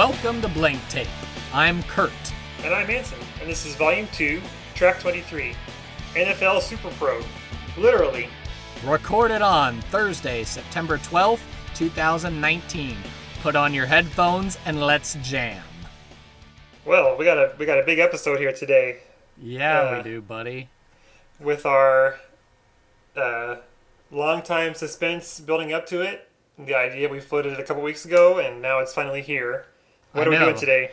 Welcome to Blank Tape. I'm Kurt. And I'm Anson, and this is Volume 2, Track 23, NFL SuperPro. Literally. Recorded on Thursday, September 12th, 2019. Put on your headphones and let's jam. Well, we got a big episode here today. Yeah, we do, buddy. With our long time suspense building up to it. The idea we floated it a couple weeks ago, and now it's finally here. What are we doing today?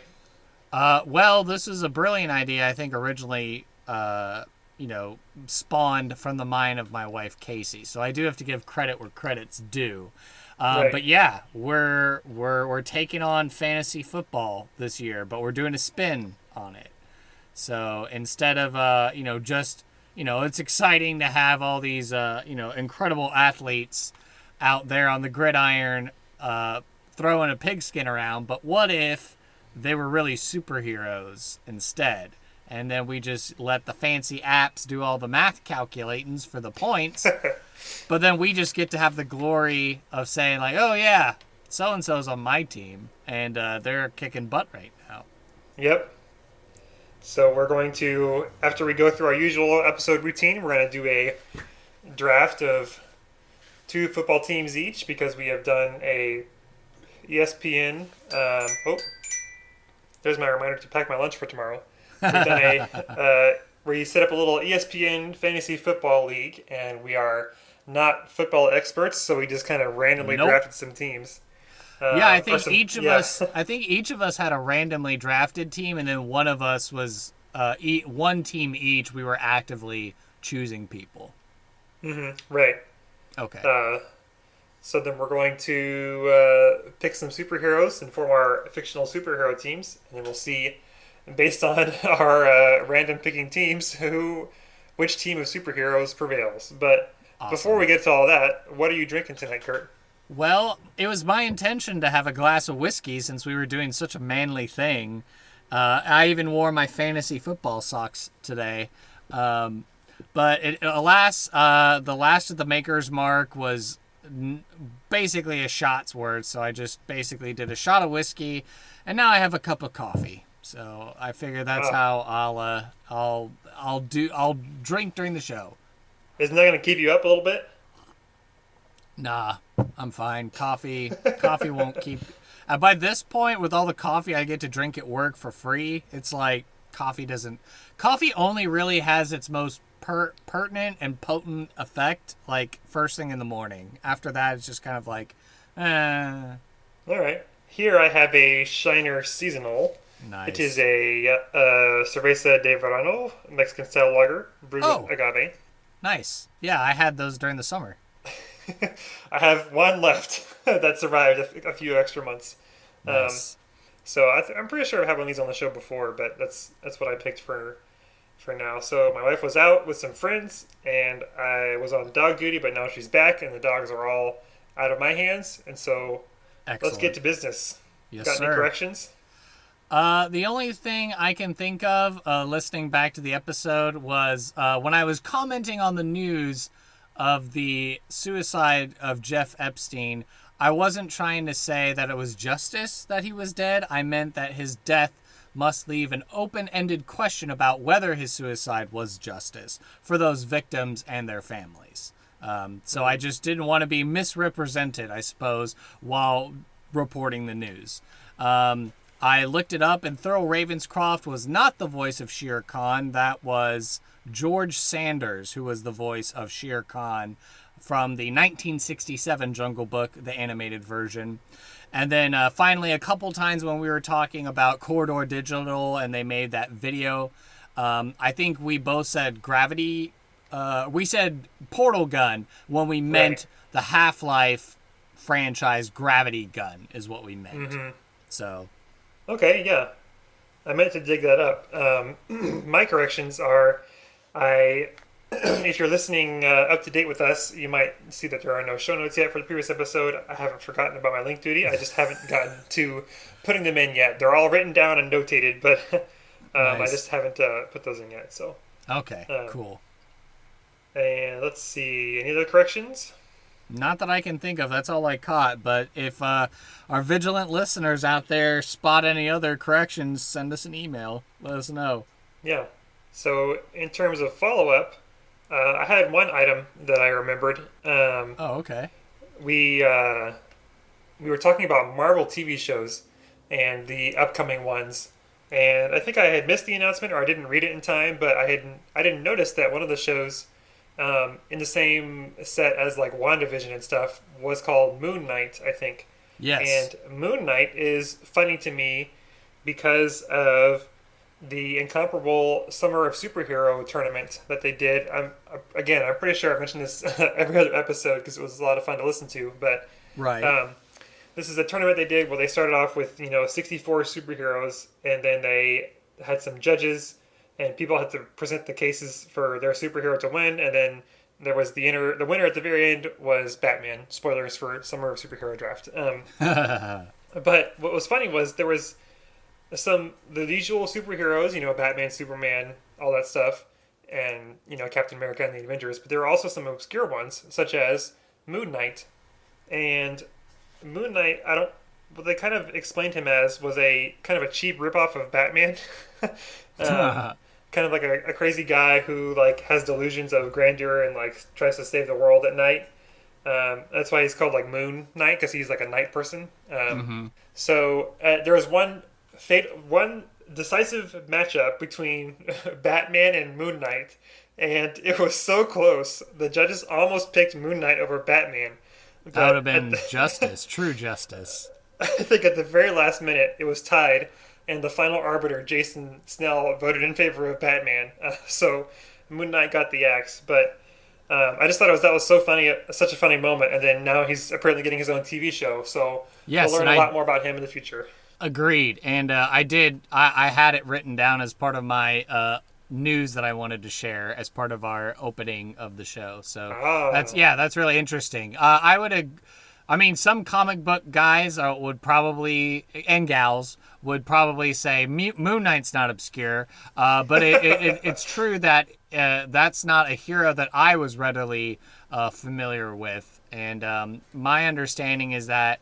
Well, this is a brilliant idea. I think originally, spawned from the mind of my wife Casey. So I do have to give credit where credit's due. Right. But yeah, we're taking on fantasy football this year, but we're doing a spin on it. So instead of it's exciting to have all these incredible athletes out there on the gridiron throwing a pigskin around, but what if they were really superheroes instead? And then we just let the fancy apps do all the math calculatings for the points. But then we just get to have the glory of saying, like, oh, yeah, so-and-so's on my team, and they're kicking butt right now. Yep. So we're going to, after we go through our usual episode routine, we're going to do a draft of 2 football teams each, because we have done a ESPN. There's my reminder to pack my lunch for tomorrow. We've done where you set up a little ESPN fantasy football league, and we are not football experts, so we just kind of randomly drafted some teams. I think each of us had a randomly drafted team, and then one of us was one team each. We were actively choosing people. Mm-hmm. Right. Okay. So then we're going to pick some superheroes and form our fictional superhero teams, and then we'll see, based on our random picking teams, which team of superheroes prevails. But awesome. Before we get to all that, what are you drinking tonight, Kurt? Well, it was my intention to have a glass of whiskey since we were doing such a manly thing. I even wore my fantasy football socks today. But alas, the last of the Maker's Mark was basically a shot's worth, so I just basically did a shot of whiskey, and now I have a cup of coffee. So I figure that's how I'll drink during the show. Isn't that going to keep you up a little bit? Nah, I'm fine. Coffee won't keep. By this point, with all the coffee I get to drink at work for free, it's like coffee only really has its most pertinent and potent effect like first thing in the morning. After that, it's just kind of like, All right. Here I have a Shiner Seasonal. Nice. It is a Cerveza de Verano, Mexican style lager, brewed with agave. Nice. Yeah, I had those during the summer. I have one left that survived a few extra months. Nice. So I'm pretty sure I've had one of these on the show before, but that's what I picked for now. So my wife was out with some friends, and I was on dog duty, but now she's back, and the dogs are all out of my hands. And so Excellent. Let's get to business. Yes, Got sir. any corrections? The only thing I can think of, listening back to the episode, was when I was commenting on the news of the suicide of Jeff Epstein, I wasn't trying to say that it was justice that he was dead. I meant that his death must leave an open-ended question about whether his suicide was justice for those victims and their families. So I just didn't want to be misrepresented, I suppose, while reporting the news. I looked it up, and Thurl Ravenscroft was not the voice of Shere Khan. That was George Sanders, who was the voice of Shere Khan from the 1967 Jungle Book, the animated version. And then finally, a couple times when we were talking about Corridor Digital and they made that video, I think we both said Gravity. We said Portal Gun when we meant the Half-Life franchise Gravity Gun is what we meant. Mm-hmm. So... Okay, yeah. I meant to dig that up. My corrections are, if you're listening up to date with us, you might see that there are no show notes yet for the previous episode. I haven't forgotten about my link duty. I just haven't gotten to putting them in yet. They're all written down and notated, but nice. I just haven't put those in yet. So okay, cool. And let's see, any other corrections? Not that I can think of. That's all I caught. But if our vigilant listeners out there spot any other corrections, send us an email. Let us know. Yeah. So in terms of follow-up, I had one item that I remembered. Oh, okay. We were talking about Marvel TV shows and the upcoming ones, and I think I had missed the announcement or I didn't read it in time, but I didn't notice that one of the shows in the same set as like WandaVision and stuff was called Moon Knight, I think. Yes. And Moon Knight is funny to me because of the incomparable Summer of Superhero tournament that they did. I'm pretty sure I've mentioned this every other episode because it was a lot of fun to listen to. But Right. this is a tournament they did where they started off with 64 superheroes, and then they had some judges, and people had to present the cases for their superhero to win, and then there was the winner at the very end was Batman. Spoilers for Summer of Superhero draft. But what was funny was there was the usual superheroes, Batman, Superman, all that stuff, and Captain America and the Avengers. But there were also some obscure ones, such as Moon Knight. And Moon Knight, what they kind of explained him as was a kind of a cheap ripoff of Batman. Kind of like a crazy guy who like has delusions of grandeur and like tries to save the world at night. That's why he's called like Moon Knight, because he's like a night person. So there was one decisive matchup between Batman and Moon Knight, and it was so close. The judges almost picked Moon Knight over Batman. That would have been justice, true justice. I think at the very last minute it was tied, and the final arbiter, Jason Snell, voted in favor of Batman. So Moon Knight got the axe, but I just thought that was so funny, such a funny moment. And then now he's apparently getting his own TV show, so yes, we'll learn a lot more about him in the future. Agreed. And I had it written down as part of my news that I wanted to share as part of our opening of the show. So that's really interesting. Some comic book guys would probably, and gals, would probably say Moon Knight's not obscure, but it's true that that's not a hero that I was readily familiar with. And my understanding is that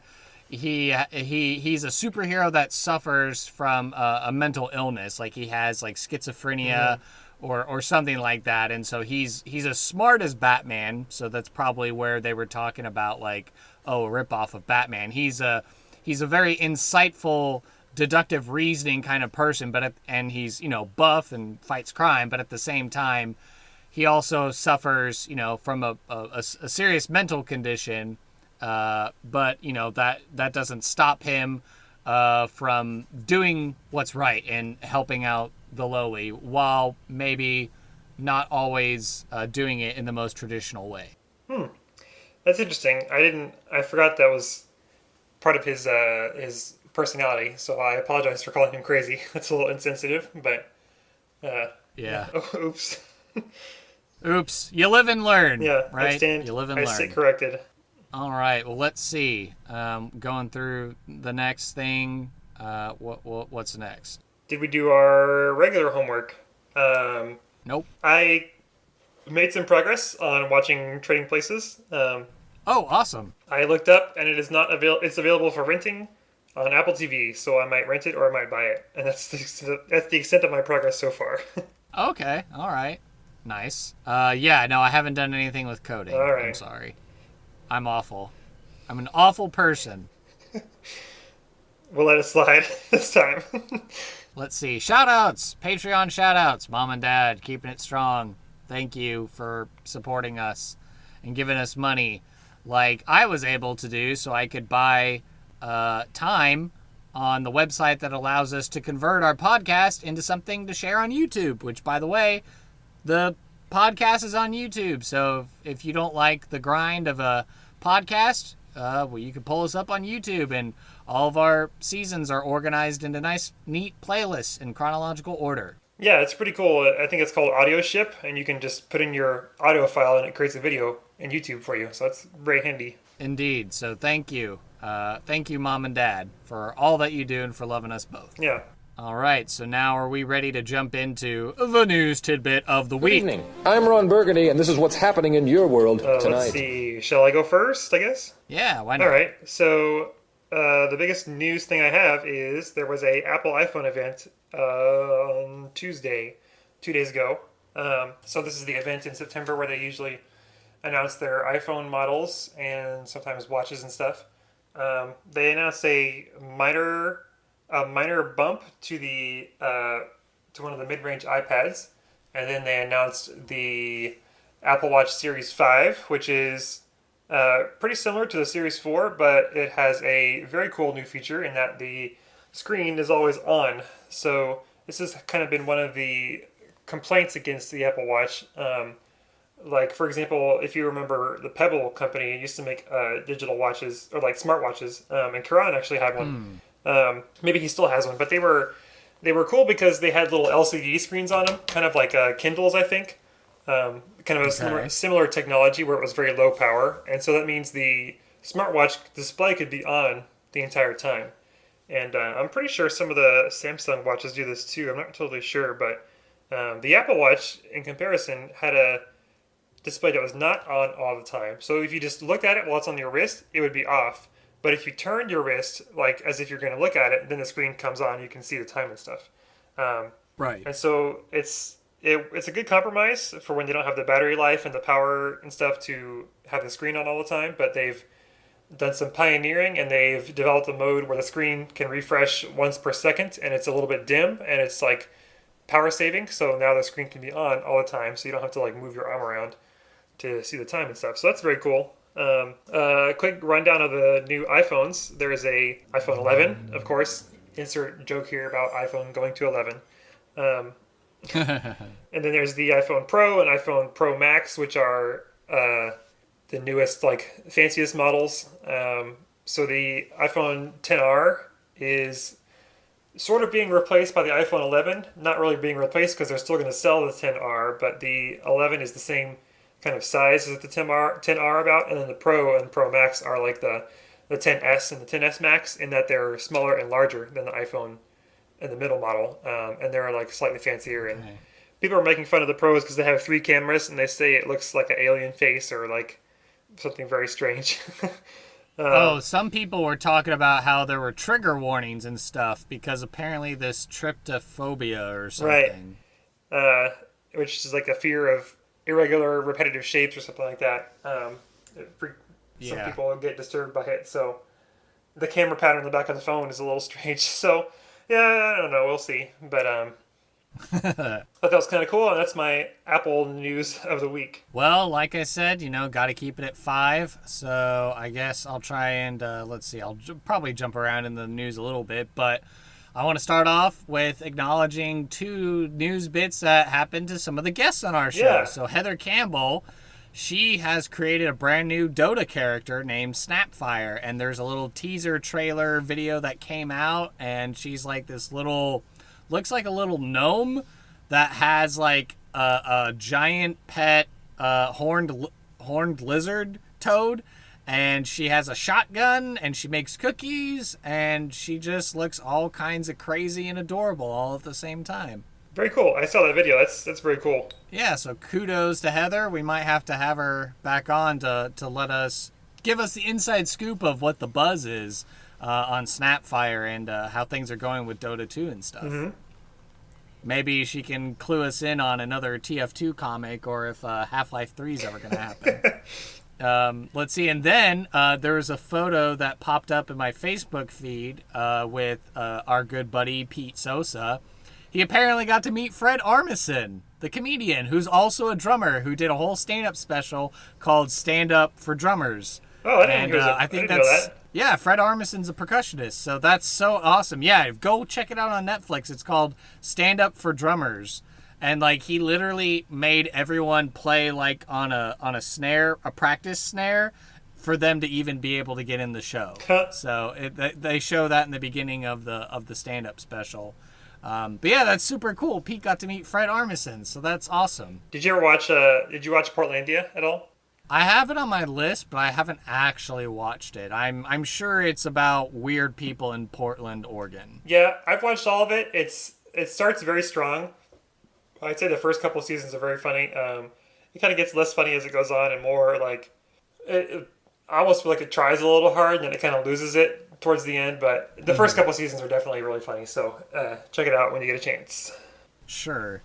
he's a superhero that suffers from a mental illness, like he has like schizophrenia or something like that, and so he's as smart as Batman, so that's probably where they were talking about like, oh, a ripoff of Batman. He's a very insightful, deductive reasoning kind of person, and he's buff and fights crime, but at the same time he also suffers from a serious mental condition. But that doesn't stop him from doing what's right and helping out the lowly, while maybe not always doing it in the most traditional way. That's interesting. I forgot that was part of his personality, so I apologize for calling him crazy. That's a little insensitive, but yeah. Oops. Oops. You live and learn. Yeah, right? You live and learn. I sit corrected. All right. Well, let's see. Going through the next thing. What's next? Did we do our regular homework? Nope. I made some progress on watching Trading Places. Oh, awesome. I looked up, and it is not it's available for renting on Apple TV, so I might rent it or I might buy it. And that's the extent of my progress so far. Okay. All right. Nice. No, I haven't done anything with coding. All right. I'm sorry. I'm awful. I'm an awful person. We'll let it slide this time. Let's see. Shout-outs. Patreon shout-outs. Mom and Dad, keeping it strong. Thank you for supporting us and giving us money like I was able to do so I could buy time on the website that allows us to convert our podcast into something to share on YouTube, which, by the way, the podcast is on YouTube. So if you don't like the grind of a podcast, you can pull us up on YouTube, and all of our seasons are organized into nice, neat playlists in chronological order. Yeah, it's pretty cool. I think it's called Audio Ship, and you can just put in your audio file and it creates a video in YouTube for you. So that's very handy. Indeed. So thank you. Thank you, Mom and Dad, for all that you do and for loving us both. Yeah. All right, so now are we ready to jump into the news tidbit of the Good week? evening. I'm Ron Burgundy, and this is what's happening in your world tonight. Let's see. Shall I go first, I guess? Yeah, why not? All right. So the biggest news thing I have is there was a Apple iPhone event on Tuesday, 2 days ago. So this is the event in September where they usually announce their iPhone models and sometimes watches and stuff. They announced a minor bump to the to one of the mid-range iPads, and then they announced the Apple Watch Series 5, which is pretty similar to the Series 4, but it has a very cool new feature in that the screen is always on. So this has kind of been one of the complaints against the Apple Watch. Like, for example, if you remember the Pebble company used to make digital watches, or like smartwatches, and Karan actually had one. Maybe he still has one, but they were cool because they had little LCD screens on them, kind of like Kindles, I think. Kind of a similar technology where it was very low power, and so that means the smartwatch display could be on the entire time. And I'm pretty sure some of the Samsung watches do this too. I'm not totally sure, but the Apple Watch, in comparison, had a display that was not on all the time. So if you just looked at it while it's on your wrist, it would be off. But if you turned your wrist, like as if you're going to look at it, then the screen comes on. You can see the time and stuff. Right. And so it's a good compromise for when they don't have the battery life and the power and stuff to have the screen on all the time. But they've done some pioneering, and they've developed a mode where the screen can refresh once per second, and it's a little bit dim, and it's like power saving. So now the screen can be on all the time, so you don't have to like move your arm around to see the time and stuff. So that's very cool. Quick rundown of the new iPhones. There's a iPhone 11, of course. Insert joke here about iPhone going to 11. And then there's the iPhone Pro and iPhone Pro Max, which are the newest, like fanciest models. So the iPhone XR is sort of being replaced by the iPhone 11. Not really being replaced because they're still going to sell the XR, but the 11 is the same kind of size as the XR about, and then the Pro and Pro Max are like the XS and the XS Max in that they're smaller and larger than the iPhone in the middle model, and they're like slightly fancier. And people are making fun of the Pros because they have 3 cameras, and they say it looks like an alien face or like something very strange. Some people were talking about how there were trigger warnings and stuff because apparently this tryptophobia or something. Right. Which is like a fear of irregular, repetitive shapes or something like that. Some people get disturbed by it. So the camera pattern in the back of the phone is a little strange. So yeah, I don't know. We'll see. But thought that was kind of cool, and that's my Apple news of the week. Well, like I said, got to keep it at 5. So I guess I'll try and let's see. I'll probably jump around in the news a little bit, but I want to start off with acknowledging 2 news bits that happened to some of the guests on our show. Yeah. So Heather Campbell, she has created a brand new Dota character named Snapfire, and there's a little teaser trailer video that came out, and she's like this little, looks like a little gnome that has like a giant pet horned lizard toad. And she has a shotgun, and she makes cookies, and she just looks all kinds of crazy and adorable all at the same time. Very cool. I saw that video. That's very cool. Yeah, so kudos to Heather. We might have to have her back on to give us the inside scoop of what the buzz is on Snapfire and how things are going with Dota 2 and stuff. Mm-hmm. Maybe she can clue us in on another TF2 comic, or if Half-Life 3 is ever going to happen. Let's see. And then there was a photo that popped up in my Facebook feed with our good buddy Pete Sosa. He apparently got to meet Fred Armisen, the comedian, who's also a drummer, who did a whole stand-up special called Stand Up for Drummers. Oh, I didn't know that. Yeah, Fred Armisen's a percussionist, so that's so awesome. Yeah, go check it out on Netflix. It's called Stand Up for Drummers. And like he literally made everyone play like on a snare, a practice snare, for them to even be able to get in the show. So they show that in the beginning of the stand-up special. But yeah, that's super cool. Pete got to meet Fred Armisen, so that's awesome. Did you watch Portlandia at all? I have it on my list, but I haven't actually watched it. I'm sure it's about weird people in Portland, Oregon. Yeah, I've watched all of it. It starts very strong. I'd say the first couple seasons are very funny. It kind of gets less funny as it goes on, and more like I almost feel like it tries a little hard, and then it kind of loses it towards the end. But the first couple seasons are definitely really funny. So check it out when you get a chance. Sure.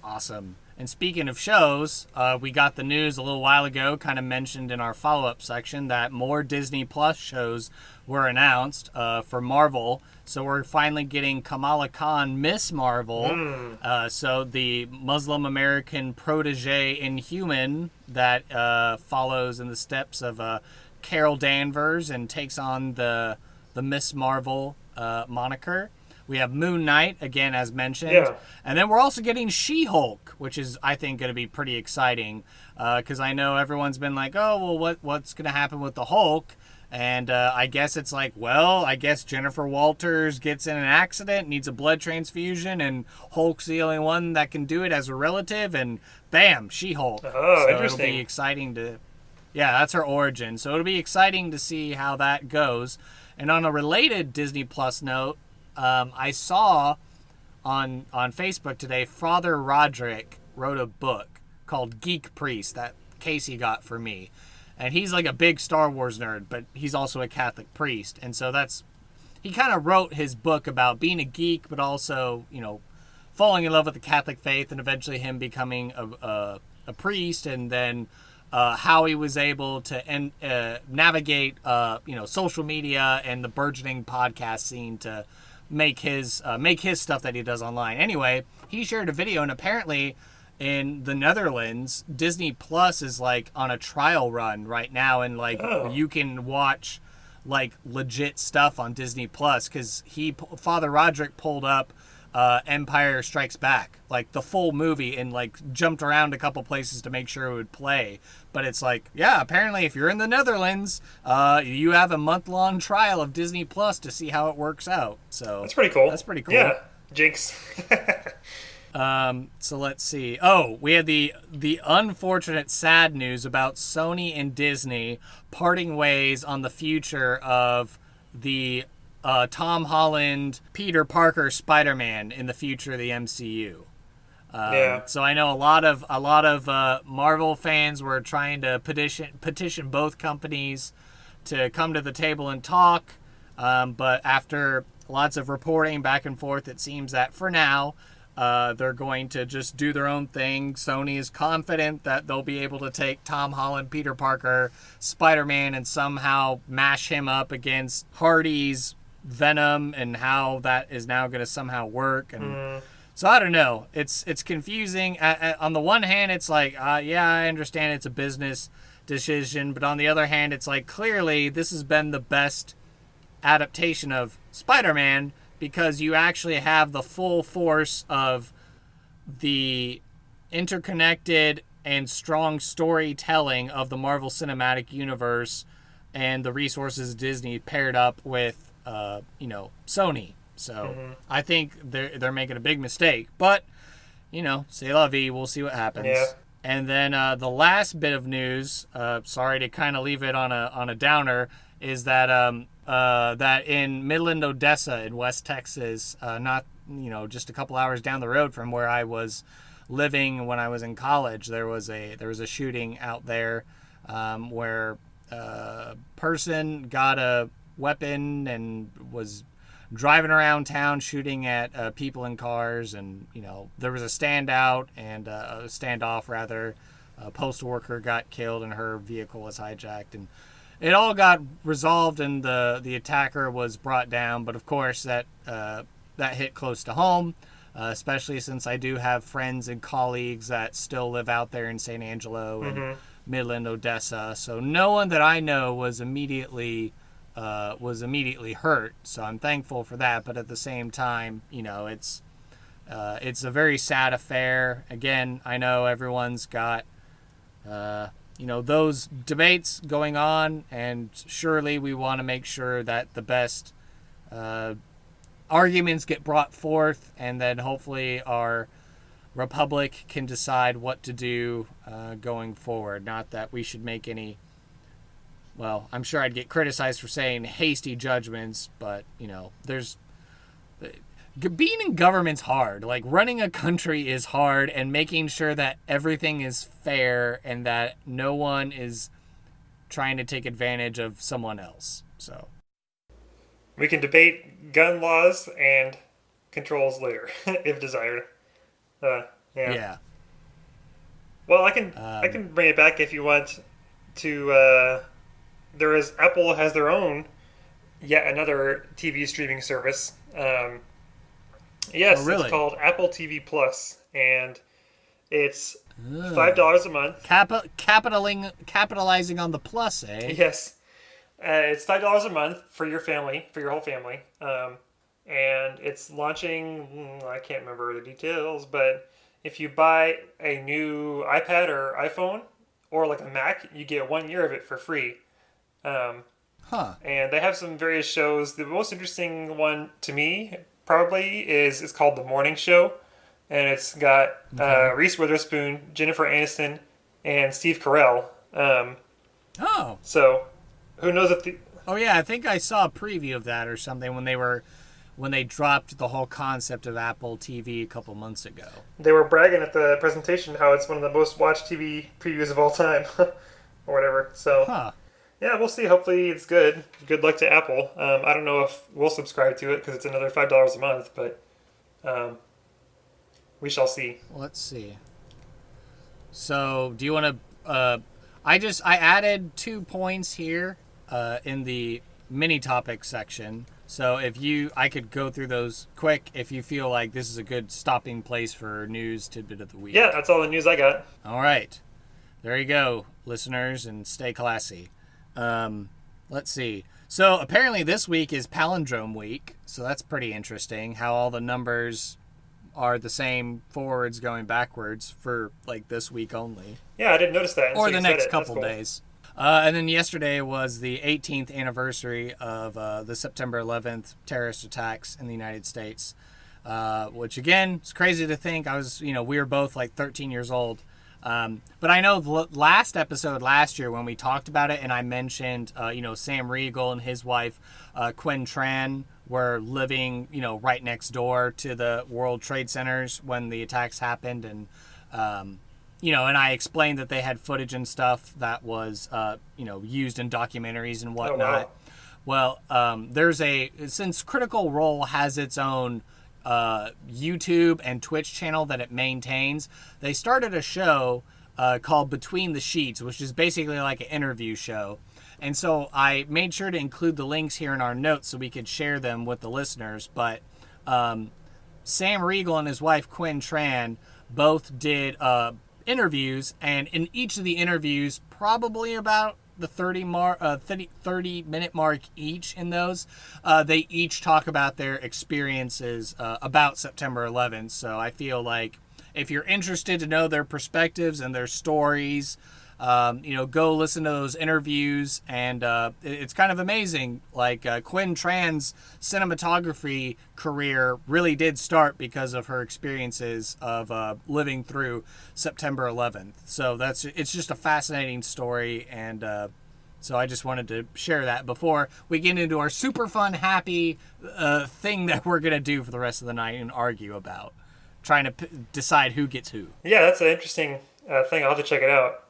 Awesome. And speaking of shows, we got the news a little while ago, kind of mentioned in our follow-up section, that more Disney Plus shows were announced for Marvel. So we're finally getting Kamala Khan, Miss Marvel. So the Muslim American protege Inhuman that follows in the steps of Carol Danvers and takes on the Miss Marvel moniker. We have Moon Knight, again, as mentioned. Yeah. And then we're also getting She-Hulk, which is, I think, going to be pretty exciting. Because I know everyone's been like, oh, well, what's going to happen with the Hulk? And I guess it's like, well, I guess Jennifer Walters gets in an accident, needs a blood transfusion, and Hulk's the only one that can do it as a relative, and bam, She-Hulk. Oh, so interesting. It'll be exciting to... Yeah, that's her origin. So it'll be exciting to see how that goes. And on a related Disney Plus note, I saw on Facebook today, Father Roderick wrote a book called Geek Priest that Casey got for me. And he's like a big Star Wars nerd, but he's also a Catholic priest. And so he kind of wrote his book about being a geek, but also, falling in love with the Catholic faith and eventually him becoming a priest, and then how he was able to navigate, social media and the burgeoning podcast scene to make his stuff that he does online. Anyway, he shared a video, and apparently in the Netherlands, Disney Plus is like on a trial run right now, and you can watch like legit stuff on Disney Plus, because Father Roderick pulled up Empire Strikes Back, like the full movie, and like jumped around a couple places to make sure it would play. But it's like, yeah, apparently if you're in the Netherlands, you have a month-long trial of Disney Plus to see how it works out. So that's pretty cool. That's pretty cool. Yeah, Jinx. So let's see. Oh, we had the unfortunate sad news about Sony and Disney parting ways on the future of the Tom Holland, Peter Parker Spider-Man in the future of the MCU. So I know a lot of Marvel fans were trying to petition both companies to come to the table and talk. But after lots of reporting back and forth, it seems that for now, they're going to just do their own thing. Sony is confident that they'll be able to take Tom Holland, Peter Parker, Spider-Man, and somehow mash him up against Hardy's Venom, and how that is now going to somehow work. And so I don't know. It's confusing. On the one hand, it's like, yeah, I understand it's a business decision, but on the other hand, it's like, clearly this has been the best adaptation of Spider-Man, because you actually have the full force of the interconnected and strong storytelling of the Marvel Cinematic Universe and the resources of Disney paired up with Sony. So I think they're making a big mistake, but c'est la vie. We'll see what happens. Yeah. And then the last bit of news, sorry to kind of leave it on a downer, is that that in Midland, Odessa, in West Texas, not just a couple hours down the road from where I was living when I was in college, there was a shooting out there where a person got a weapon and was driving around town shooting at people in cars, and there was a standoff rather. A postal worker got killed and her vehicle was hijacked, and it all got resolved and the attacker was brought down. But of course that hit close to home, especially since I do have friends and colleagues that still live out there in San Angelo and Midland, Odessa. So no one that I know was immediately hurt. So I'm thankful for that. But at the same time, it's a very sad affair. Again, I know everyone's got those debates going on, and surely we want to make sure that the best arguments get brought forth, and then hopefully our Republic can decide what to do going forward. Not that we should make any. Well, I'm sure I'd get criticized for saying hasty judgments, but there's being in government's hard. Like, running a country is hard, and making sure that everything is fair and that no one is trying to take advantage of someone else. So we can debate gun laws and controls later if desired. Yeah. Well, I can bring it back if you want to. Apple has their own yet another TV streaming service. Yes, really? It's called Apple TV Plus, and it's $5 a month. Capitalizing on the plus, eh? Yes, it's $5 a month for your family, for your whole family, and it's launching. I can't remember the details, but if you buy a new iPad or iPhone or like a Mac, you get 1 year of it for free. And they have some various shows. The most interesting one to me probably it's called The Morning Show, and it's got Reese Witherspoon, Jennifer Aniston, and Steve Carell. So who knows if Oh yeah, I think I saw a preview of that or something when they dropped the whole concept of Apple TV a couple months ago. They were bragging at the presentation how it's one of the most watched TV previews of all time, or whatever. So. Yeah, we'll see. Hopefully it's good. Good luck to Apple. I don't know if we'll subscribe to it because it's another $5 a month, but we shall see. Let's see. So, do you want to... I added 2 points here in the mini topic section. So I could go through those quick if you feel like this is a good stopping place for news tidbit of the week. Yeah, that's all the news I got. All right. There you go, listeners, and stay classy. Let's see. So apparently this week is palindrome week, so that's pretty interesting how all the numbers are the same forwards going backwards for like this week only. Yeah, I didn't notice that. Or the next couple days. And then yesterday was the 18th anniversary of the September 11th terrorist attacks in the United States, which again, it's crazy to think. We were both like 13 years old. But I know the last episode last year when we talked about it and I mentioned, Sam Riegel and his wife, Quinn Tran, were living, right next door to the World Trade Centers when the attacks happened. And, and I explained that they had footage and stuff that was, used in documentaries and whatnot. Oh, wow. Well, since Critical Role has its own YouTube and Twitch channel that it maintains, they started a show called Between the Sheets, which is basically like an interview show. And so I made sure to include the links here in our notes so we could share them with the listeners. But Sam Riegel and his wife Quinn Tran both did interviews, and in each of the interviews, probably about the 30-minute mark each in those, they each talk about their experiences about September 11th. So I feel like if you're interested to know their perspectives and their stories, go listen to those interviews. And it's kind of amazing. Like Quinn Tran's cinematography career really did start because of her experiences of living through September 11th. So it's just a fascinating story. And so I just wanted to share that before we get into our super fun, happy thing that we're going to do for the rest of the night and argue about. Trying to decide who gets who. Yeah, that's an interesting thing. I'll have to check it out.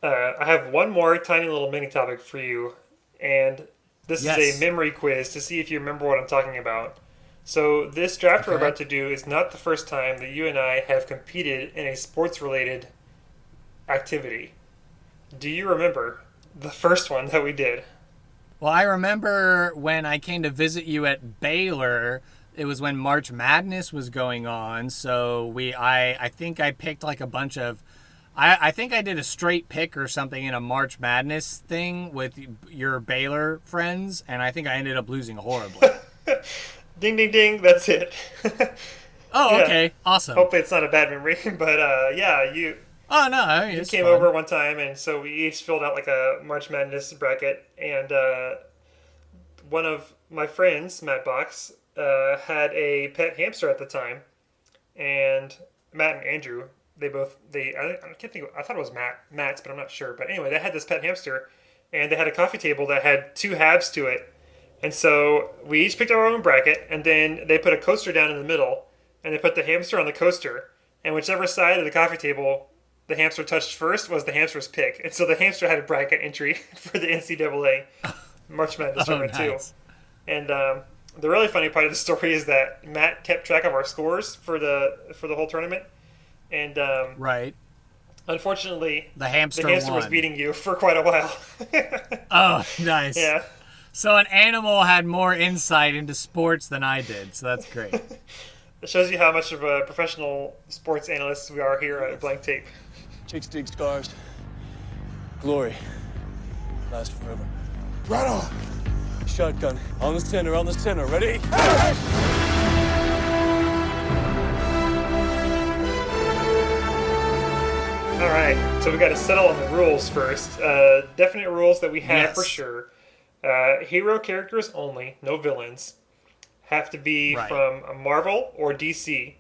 I have one more tiny little mini topic for you, and this is a memory quiz to see if you remember what I'm talking about. So this draft we're about to do is not the first time that you and I have competed in a sports-related activity. Do you remember the first one that we did? Well, I remember when I came to visit you at Baylor. It was when March Madness was going on, so I think I picked like a bunch of... I think I did a straight pick or something in a March Madness thing with your Baylor friends, and I think I ended up losing horribly. Ding, ding, ding, that's it. Oh, yeah. Okay, awesome. Hopefully it's not a bad memory, but you... Oh, no, you came over one time, and so we each filled out like a March Madness bracket, and one of my friends, Matt Box, had a pet hamster at the time, and Matt and Andrew, I can't think. I thought it was Matt's, but I'm not sure. But anyway, they had this pet hamster, and they had a coffee table that had 2 halves to it, and so we each picked our own bracket, and then they put a coaster down in the middle, and they put the hamster on the coaster, and whichever side of the coffee table the hamster touched first was the hamster's pick, and so the hamster had a bracket entry for the NCAA March Madness tournament too. And the really funny part of the story is that Matt kept track of our scores for the whole tournament. And right. Unfortunately, the hamster was beating you for quite a while. Oh, nice. Yeah. So an animal had more insight into sports than I did, so that's great. It shows you how much of a professional sports analyst we are here at Blank Tape. Chicks dig scars. Glory lasts forever. Right on. Shotgun on the center. Ready? All right, so we got to settle on the rules first. Definite rules that we have for sure. Hero characters only, no villains. Have to be from Marvel or DC.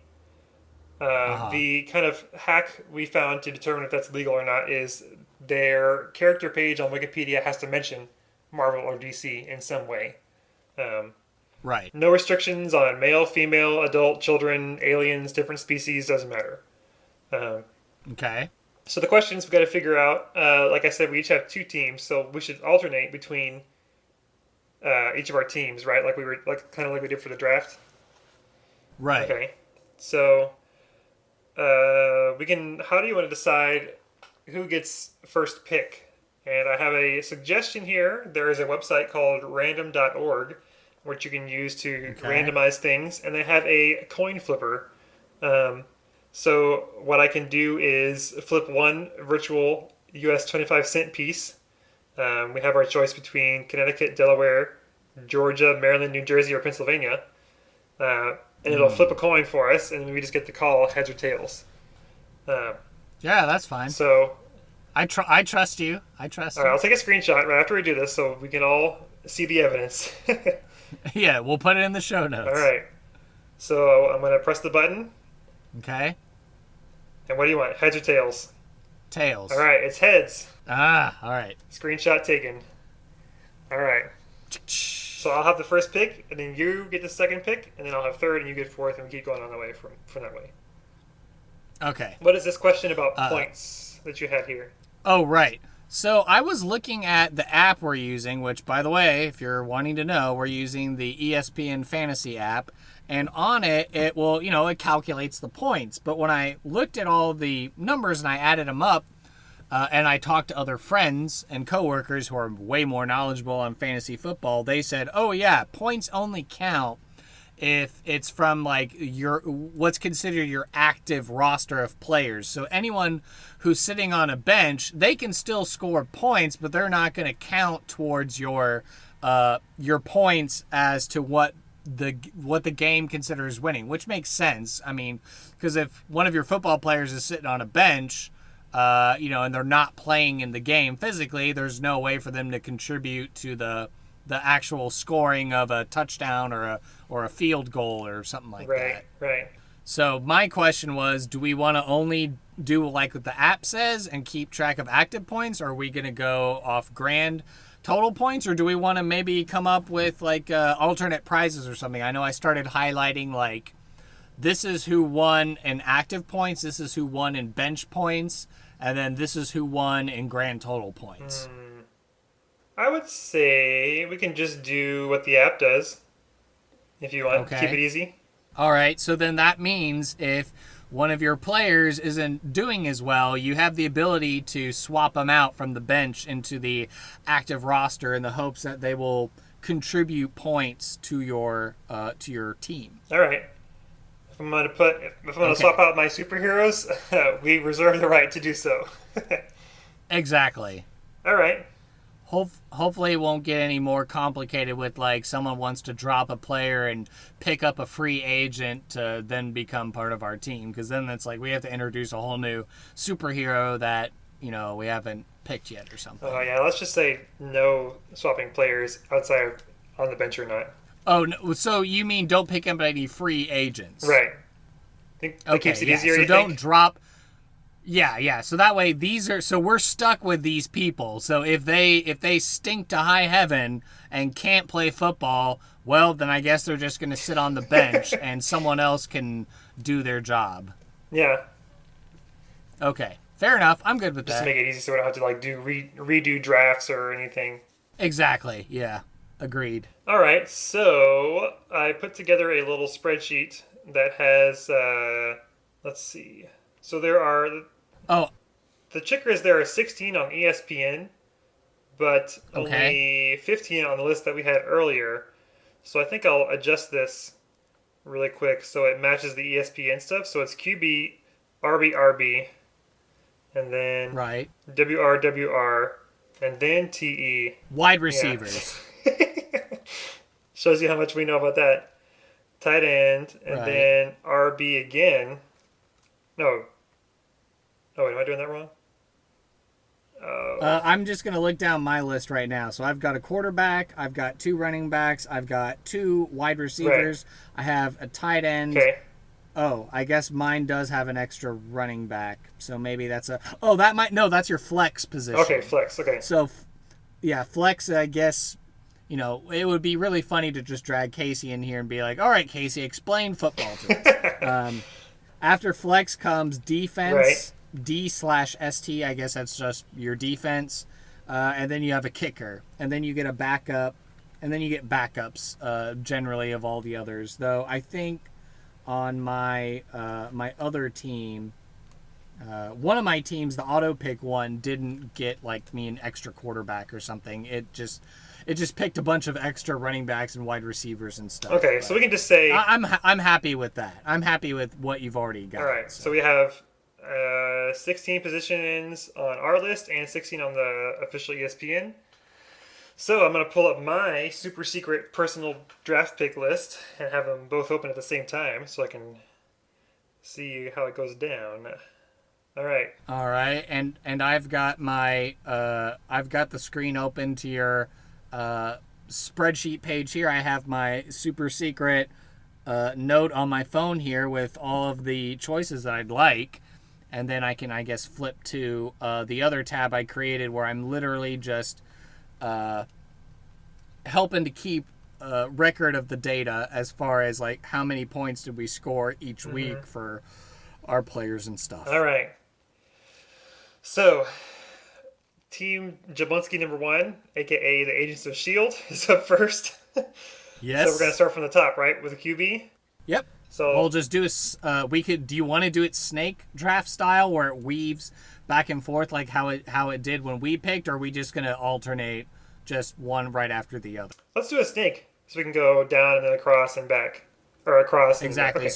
The kind of hack we found to determine if that's legal or not is their character page on Wikipedia has to mention Marvel or DC in some way. Right. No restrictions on male, female, adult, children, aliens, different species, doesn't matter. Okay. So the questions we got to figure out, like I said, we each have 2 teams, so we should alternate between each of our teams, right? Like like we did for the draft. Right. Okay. So we can. How do you want to decide who gets first pick? And I have a suggestion here. There is a website called random.org, which you can use to randomize things, and they have a coin flipper. So what I can do is flip one virtual US 25-cent piece. We have our choice between Connecticut, Delaware, Georgia, Maryland, New Jersey, or Pennsylvania. And it'll flip a coin for us, and we just get to call heads or tails. Yeah, that's fine. So I trust you. I trust you. All right, I'll take a screenshot right after we do this so we can all see the evidence. Yeah, we'll put it in the show notes. All right. So I'm going to press the button. Okay. And what do you want, heads or tails? Tails. All right, it's heads. Ah, all right. Screenshot taken. All right. So I'll have the first pick, and then you get the second pick, and then I'll have third, and you get fourth, and we keep going on the way from that way. Okay. What is this question about points that you had here? Oh, right. So I was looking at the app we're using, which, by the way, if you're wanting to know, we're using the ESPN Fantasy app. And on it, it will, it calculates the points. But when I looked at all the numbers and I added them up, and I talked to other friends and coworkers who are way more knowledgeable on fantasy football, they said, oh, yeah, points only count if it's from like what's considered your active roster of players. So anyone who's sitting on a bench, they can still score points, but they're not going to count towards your points as to what the game considers winning, which makes sense. I mean, because if one of your football players is sitting on a bench, and they're not playing in the game physically, there's no way for them to contribute to the actual scoring of a touchdown or a field goal or something like that. Right. So my question was, do we want to only do like what the app says and keep track of active points, or are we going to go off grand total points, or do we want to maybe come up with like alternate prizes or something? I know I started highlighting like this is who won in active points, this is who won in bench points, and then this is who won in grand total points. I would say we can just do what the app does, if you want. Okay. Keep it easy. All right, so then that means if one of your players isn't doing as well, you have the ability to swap them out from the bench into the active roster in the hopes that they will contribute points to your team. All right. If I'm going to swap out my superheroes, we reserve the right to do so. Exactly. All right. Hopefully it won't get any more complicated with like someone wants to drop a player and pick up a free agent to then become part of our team, because then it's like we have to introduce a whole new superhero that we haven't picked yet or something. Oh yeah, let's just say no swapping players outside of on the bench or not. Oh, no, so you mean don't pick up any free agents? Right. think that keeps it easier. So you don't think? drop. Yeah. So that way, we're stuck with these people. So if they stink to high heaven and can't play football, well, then I guess they're just going to sit on the bench and someone else can do their job. Yeah. Okay, fair enough. I'm good with Just that. to make it easy, so we don't have to like redo drafts or anything. Exactly. Yeah. Agreed. All right, so I put together a little spreadsheet that has. Let's see. So there are. Oh, The kicker is there are 16 on ESPN, but only 15 on the list that we had earlier. So I think I'll adjust this really quick so it matches the ESPN stuff. So it's QB, RB, and then right. WR, and then TE. Wide receivers. Shows you how much we know about that. Tight end, and then RB again. No. Oh, wait, am I doing that wrong? I'm just going to look down my list right now. So I've got a quarterback. I've got 2 running backs. I've got 2 wide receivers. Right. I have a tight end. Okay. Oh, I guess mine does have an extra running back. So maybe that's a... Oh, that might... No, that's your flex position. Okay, flex. Okay. So, yeah, flex, I guess... You know, it would be really funny to just drag Casey in here and be like, all right, Casey, explain football to us. After flex comes defense... Right. D/ST, I guess that's just your defense, and then you have a kicker, and then you get a backup, and then you get backups generally of all the others. Though I think on my my other team, one of my teams, the auto pick one, didn't get like me an extra quarterback or something. It just picked a bunch of extra running backs and wide receivers and stuff. Okay, so we can just say I'm happy with that. I'm happy with what you've already got. All right, so we have 16 positions on our list and 16 on the official ESPN. So I'm going to pull up my super secret personal draft pick list and have them both open at the same time so I can see how it goes down. All right. And I've got my I've got the screen open to your spreadsheet page here. I have my super secret note on my phone here with all of the choices that I'd like. And then I can, I guess, flip to the other tab I created where I'm literally just helping to keep record of the data as far as, like, how many points did we score each week for our players and stuff. All right. So, Team Jablonski number 1, a.k.a. the Agents of S.H.I.E.L.D., is up first. Yes. So we're going to start from the top, right, with a QB? Yep. So we'll just do do you want to do it snake draft style where it weaves back and forth like how it did when we picked, or are we just going to alternate just one right after the other? Let's do a snake so we can go down and then across and back. Or across and exactly.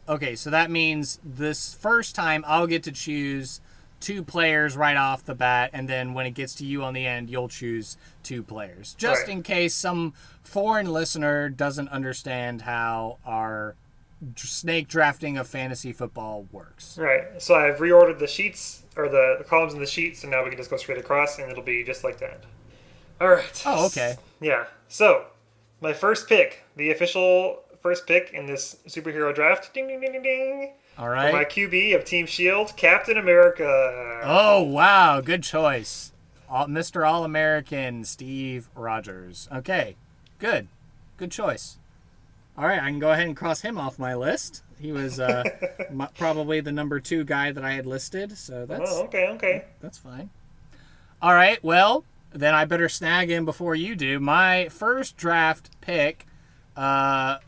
Okay. So that means this first time I'll get to choose 2 players right off the bat, and then when it gets to you on the end, you'll choose 2 players. Just in case some foreign listener doesn't understand how our snake drafting of fantasy football works. Right. So I've reordered the sheets, or the columns in the sheets, and now we can just go straight across, and it'll be just like that. All right. Oh, okay. Yeah. So, my first pick, the official first pick in this superhero draft. Ding, ding, ding, ding, ding. All right. For my QB of Team S.H.I.E.L.D., Captain America. Oh, wow. Good choice. Mr. All-American Steve Rogers. Okay. Good. Good choice. All right. I can go ahead and cross him off my list. He was probably the number 2 guy that I had listed. So that's... Oh, okay. That's fine. All right. Well, then I better snag him before you do. My first draft pick I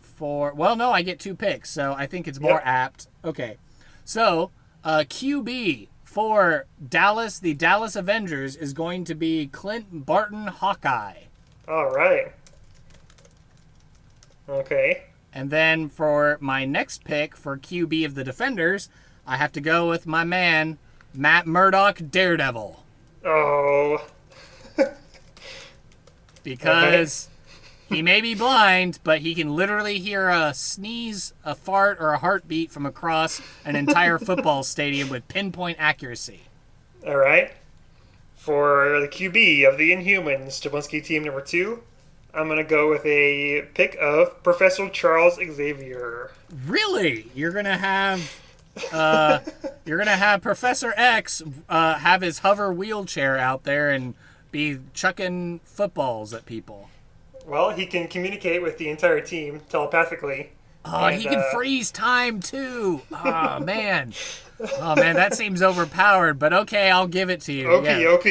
get 2 picks, so I think it's more apt. Okay. So, QB for Dallas, the Dallas Avengers, is going to be Clint Barton Hawkeye. All right. Okay. And then for my next pick for QB of the Defenders, I have to go with my man, Matt Murdock Daredevil. Oh. Because he may be blind, but he can literally hear a sneeze, a fart, or a heartbeat from across an entire football stadium with pinpoint accuracy. All right. For the QB of the Inhumans, Jablonski team number 2, I'm going to go with a pick of Professor Charles Xavier. Really? You're gonna have Professor X have his hover wheelchair out there and be chucking footballs at people. Well, he can communicate with the entire team telepathically. Oh, and he can freeze time too. Oh man. Oh man, that seems overpowered, but okay, I'll give it to you. OP.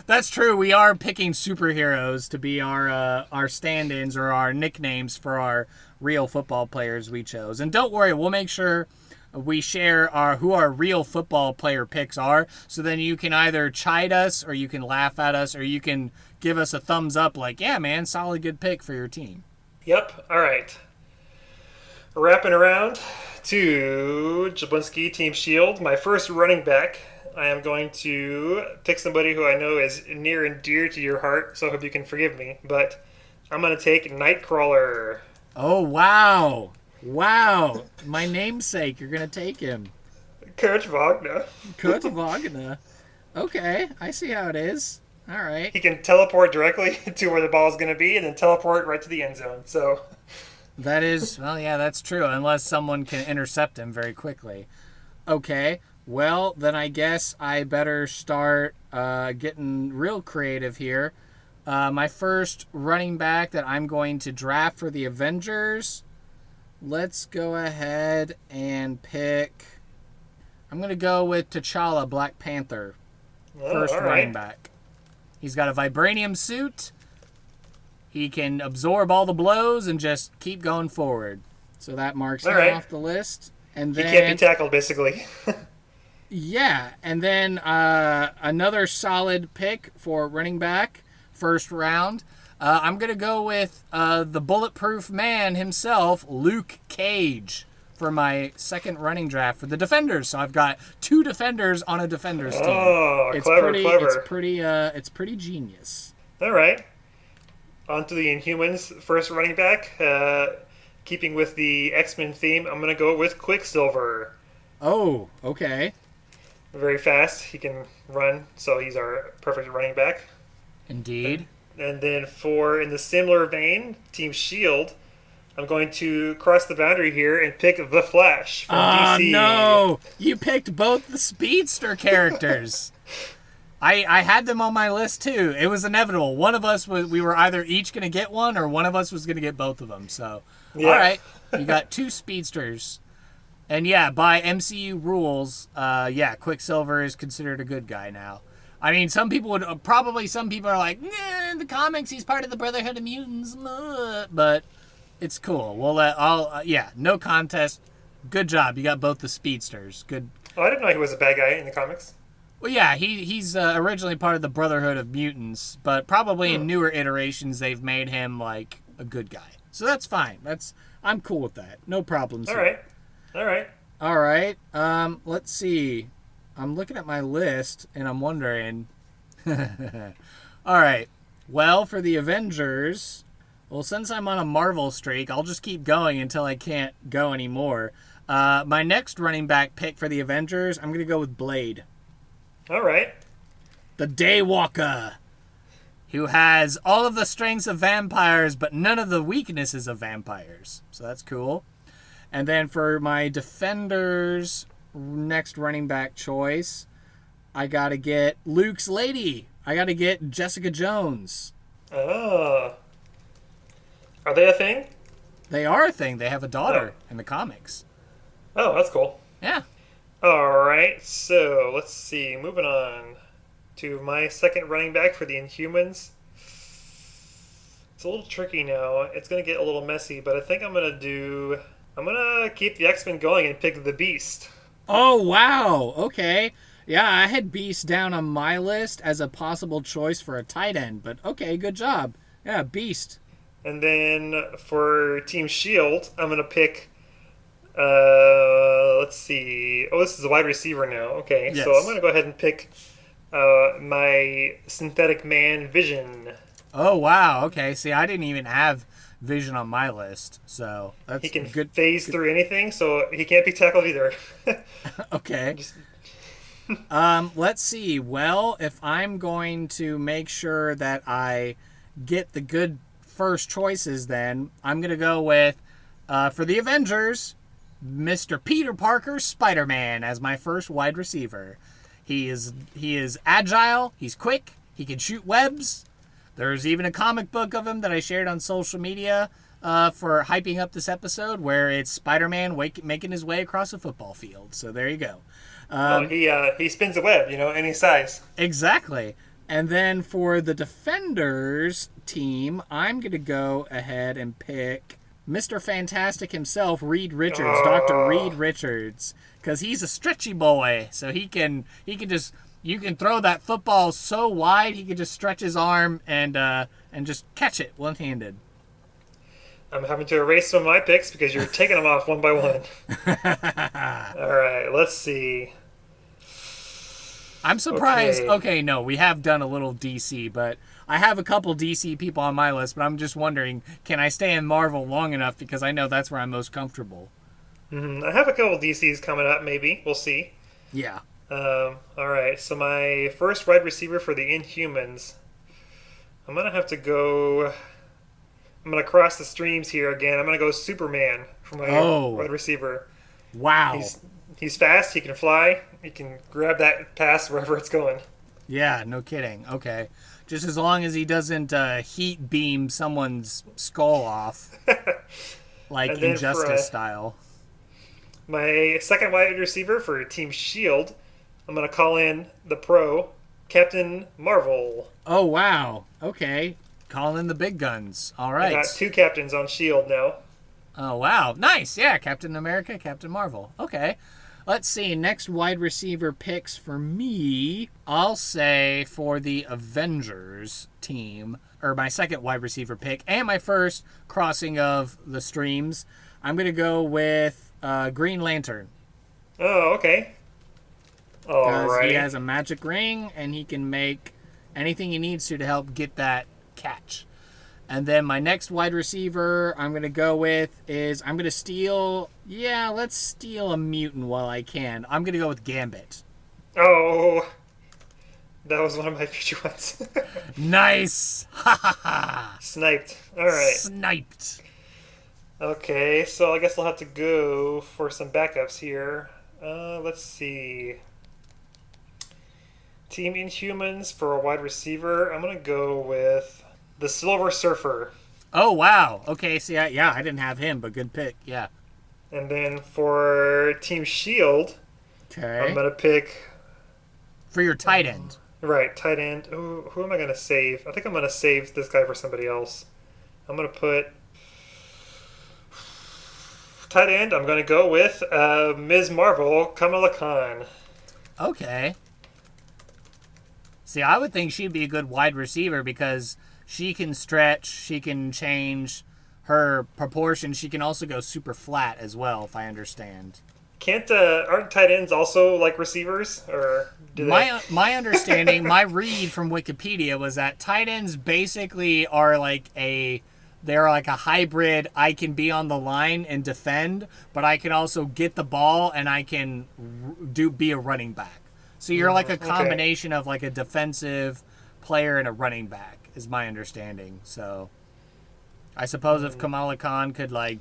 That's true. We are picking superheroes to be our stand-ins or our nicknames for our real football players we chose. And don't worry, we'll make sure we share who our real football player picks are, so then you can either chide us or you can laugh at us or you can give us a thumbs up like, yeah, man, solid good pick for your team. Yep. All right. Wrapping around to Jablinski Team Shield, my first running back. I am going to pick somebody who I know is near and dear to your heart, so I hope you can forgive me. But I'm going to take Nightcrawler. Oh, wow. Wow. My namesake, you're going to take him. Coach Wagner. Coach Wagner. Okay, I see how it is. All right. He can teleport directly to where the ball is going to be and then teleport right to the end zone. So that is, well, yeah, that's true, unless someone can intercept him very quickly. Okay. Well, then I guess I better start getting real creative here. My first running back that I'm going to draft for the Avengers, let's go ahead and pick... I'm going to go with T'Challa, Black Panther, first running back. He's got a vibranium suit. He can absorb all the blows and just keep going forward. So that marks him off the list. And then, he can't be tackled, basically. Yeah, and then another solid pick for running back, first round. I'm going to go with the bulletproof man himself, Luke Cage, for my second running draft for the Defenders. So I've got 2 Defenders on a Defenders team. Oh, it's clever. It's pretty genius. All right. On to the Inhumans, first running back. Keeping with the X-Men theme, I'm going to go with Quicksilver. Oh, okay. Very fast. He can run, so he's our perfect running back. Indeed. And then in the similar vein, Team Shield, I'm going to cross the boundary here and pick The Flash from DC. No! You picked both the Speedster characters. I had them on my list, too. It was inevitable. One of us, we were either each going to get one or one of us was going to get both of them. So, yeah. All right. You got 2 Speedsters. And yeah, by MCU rules, Quicksilver is considered a good guy now. I mean, some people are like, nah, in the comics he's part of the Brotherhood of Mutants, but it's cool. No contest. Good job. You got both the Speedsters. Good. Oh, I didn't know he was a bad guy in the comics. Well, yeah, he's originally part of the Brotherhood of Mutants, but probably in newer iterations they've made him like a good guy. So that's fine. I'm cool with that. No problems. All right. Let's see. I'm looking at my list and I'm wondering. All right. Well, for the Avengers, since I'm on a Marvel streak, I'll just keep going until I can't go anymore. My next running back pick for the Avengers, I'm going to go with Blade. All right. The Daywalker, who has all of the strengths of vampires, but none of the weaknesses of vampires. So that's cool. And then for my Defenders, next running back choice, I got to get Luke's lady. I got to get Jessica Jones. Oh. Are they a thing? They are a thing. They have a daughter in the comics. Oh, that's cool. Yeah. All right, so let's see. Moving on to my second running back for the Inhumans. It's a little tricky now. It's going to get a little messy, but I think I'm going to keep the X-Men going and pick the Beast. Oh, wow. Okay. Yeah, I had Beast down on my list as a possible choice for a tight end, but okay, good job. Yeah, Beast. And then for Team Shield, I'm going to pick... let's see. Oh, this is a wide receiver now. Okay, yes. So I'm going to go ahead and pick my synthetic man, Vision. Oh, wow. Okay, see, I didn't even have Vision on my list, so that's he can good. Phase through anything, so he can't be tackled either. Okay. Let's see. Well, if I'm going to make sure that I get the good first choices, then I'm going to go with, for the Avengers, Mr. Peter Parker, Spider-Man, as my first wide receiver. He is agile, he's quick, he can shoot webs. There's even a comic book of him that I shared on social media for hyping up this episode, where it's Spider-Man making his way across a football field. So there you go. He spins a web, any size. Exactly. And then for the Defenders team, I'm going to go ahead and pick Mr. Fantastic himself, Reed Richards, Dr. Reed Richards, because he's a stretchy boy. So he can just, you can throw that football so wide, he can just stretch his arm and just catch it one-handed. I'm having to erase some of my picks because you're taking them off one by one. All right, let's see. I'm surprised. Okay, no, we have done a little DC, but I have a couple DC people on my list, but I'm just wondering, can I stay in Marvel long enough, because I know that's where I'm most comfortable. I have a couple DCs coming up, maybe. We'll see. Yeah. All right, so my first wide receiver for the Inhumans, I'm going to have to go... I'm going to cross the streams here again. I'm going to go Superman for my wide receiver. Wow. He's fast. He can fly. He can grab that pass wherever it's going. Yeah, no kidding. Okay. Just as long as he doesn't heat beam someone's skull off, like Injustice style. My second wide receiver for Team S.H.I.E.L.D., I'm going to call in the pro, Captain Marvel. Oh, wow. Okay. Calling in the big guns. All right. I got two captains on S.H.I.E.L.D. now. Oh, wow. Nice. Yeah, Captain America, Captain Marvel. Okay. Let's see. Next wide receiver picks for me, I'll say for the Avengers team, or my second wide receiver pick, and my first crossing of the streams, I'm going to go with Green Lantern. Oh, okay. All right. He has a magic ring, and he can make anything he needs to help get that catch. And then my next wide receiver I'm going to go with is, I'm going to steal, let's steal a mutant while I can. I'm going to go with Gambit. Oh, that was one of my future ones. Nice. Ha ha ha. Sniped. All right. Sniped. Okay, so I guess I'll have to go for some backups here. Let's see. Team Inhumans for a wide receiver. I'm going to go with the Silver Surfer. Oh, wow. Okay, see, I didn't have him, but good pick. Yeah. And then for Team S.H.I.E.L.D., okay, I'm going to pick... For your tight end. Right, tight end. Ooh, who am I going to save? I think I'm going to save this guy for somebody else. I'm going to put... Tight end, I'm going to go with Ms. Marvel, Kamala Khan. Okay. See, I would think she'd be a good wide receiver because she can stretch, she can change her proportions, she can also go super flat as well, if I understand. Aren't tight ends also like receivers, or do they? My understanding, my read from Wikipedia was that tight ends basically are they're like a hybrid. I can be on the line and defend, but I can also get the ball and I can be a running back. So you're like a combination of like a defensive player and a running back, is my understanding. So I suppose if Kamala Khan could like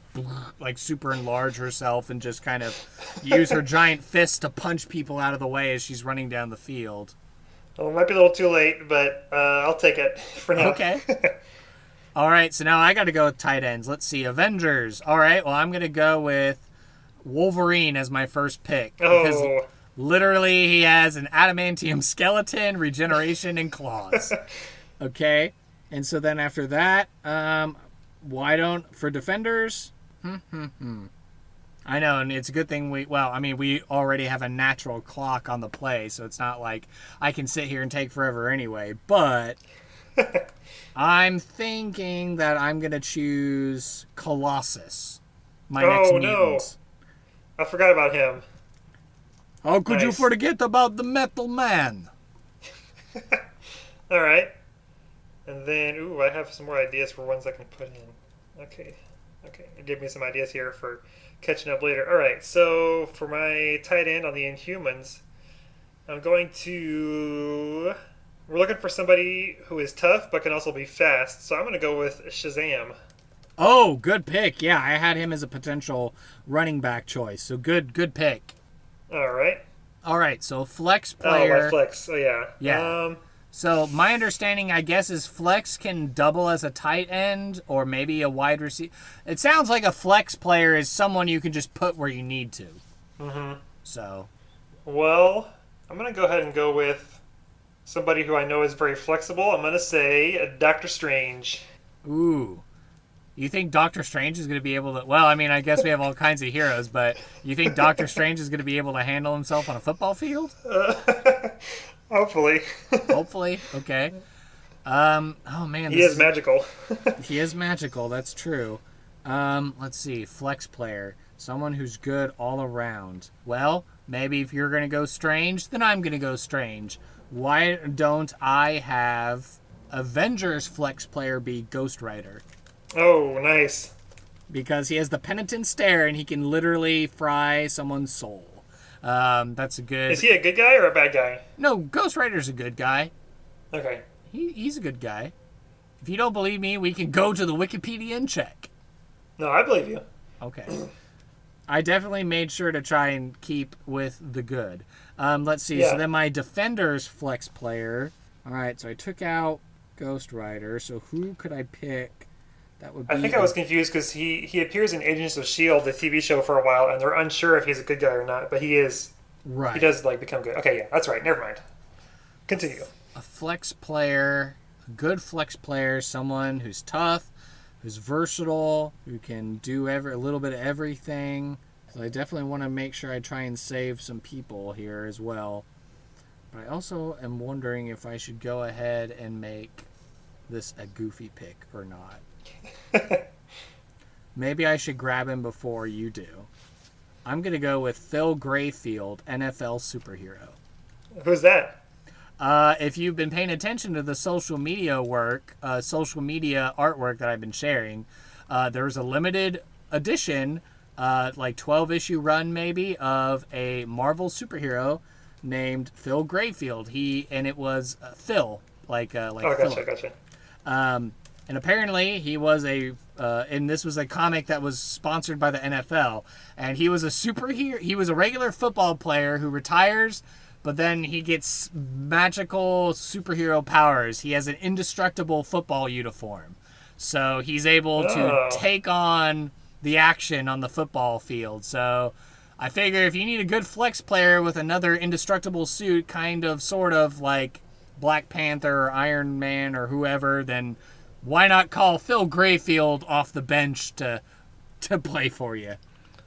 super enlarge herself and just kind of use her giant fist to punch people out of the way as she's running down the field. Well, it might be a little too late, but I'll take it for now. Okay. All right, so now I got to go with tight ends. Let's see, Avengers. All right, well, I'm going to go with Wolverine as my first pick. Because literally, he has an adamantium skeleton, regeneration, and claws. Okay, and so then after that, for defenders? I know, and it's a good thing we already have a natural clock on the play, so it's not like I can sit here and take forever anyway, but I'm thinking that I'm going to choose Colossus, my next mutant. No. I forgot about him. How could you forget about the Metal Man? All right. And then, I have some more ideas for ones I can put in. Okay. Give me some ideas here for catching up later. All right, so for my tight end on the Inhumans, I'm going to We're looking for somebody who is tough but can also be fast, so I'm going to go with Shazam. Oh, good pick. Yeah, I had him as a potential running back choice. So good pick. All right. All right, so flex player. Oh, my flex. Oh, yeah. Yeah. So my understanding, I guess, is flex can double as a tight end or maybe a wide receiver. It sounds like a flex player is someone you can just put where you need to. Mm-hmm. So. Well, I'm going to go ahead and go with somebody who I know is very flexible. I'm going to say Doctor Strange. Ooh. You think Doctor Strange is going to be able to... Well, I mean, I guess we have all kinds of heroes, but you think Doctor Strange is going to be able to handle himself on a football field? Hopefully. Hopefully. Okay. Oh, man. He is magical. He is magical. That's true. Let's see. Flex player. Someone who's good all around. Well, maybe if you're going to go Strange, then I'm going to go Strange. Why don't I have Avengers flex player be Ghost Rider? Oh, nice. Because he has the penitent stare and he can literally fry someone's soul. That's a good... Is he a good guy or a bad guy? No, Ghost Rider's a good guy. Okay. He's a good guy. If you don't believe me, we can go to the Wikipedia and check. No, I believe you. Okay. I definitely made sure to try and keep with the good. Let's see. Yeah. So then my Defenders flex player. All right, so I took out Ghost Rider. So who could I pick? That would be... I think I was confused because he appears in Agents of S.H.I.E.L.D., the TV show, for a while, and they're unsure if he's a good guy or not, but he is. Right. He does, become good. Okay, yeah, that's right. Never mind. Continue. A flex player, a good flex player, someone who's tough, who's versatile, who can do a little bit of everything. So I definitely want to make sure I try and save some people here as well. But I also am wondering if I should go ahead and make this a goofy pick or not. Maybe I should grab him before you do. I'm going to go with Phil Grayfield, NFL superhero. Who's that? If you've been paying attention to the social media artwork that I've been sharing, there was a limited edition, 12-issue run maybe, of a Marvel superhero named Phil Grayfield. And it was Phil, Gotcha. And apparently he was and this was a comic that was sponsored by the NFL. And he was a superhero. He was a regular football player who retires, but then he gets magical superhero powers. He has an indestructible football uniform. So he's able to take on the action on the football field. So I figure if you need a good flex player with another indestructible suit, sort of like Black Panther or Iron Man or whoever, then why not call Phil Grayfield off the bench to play for you?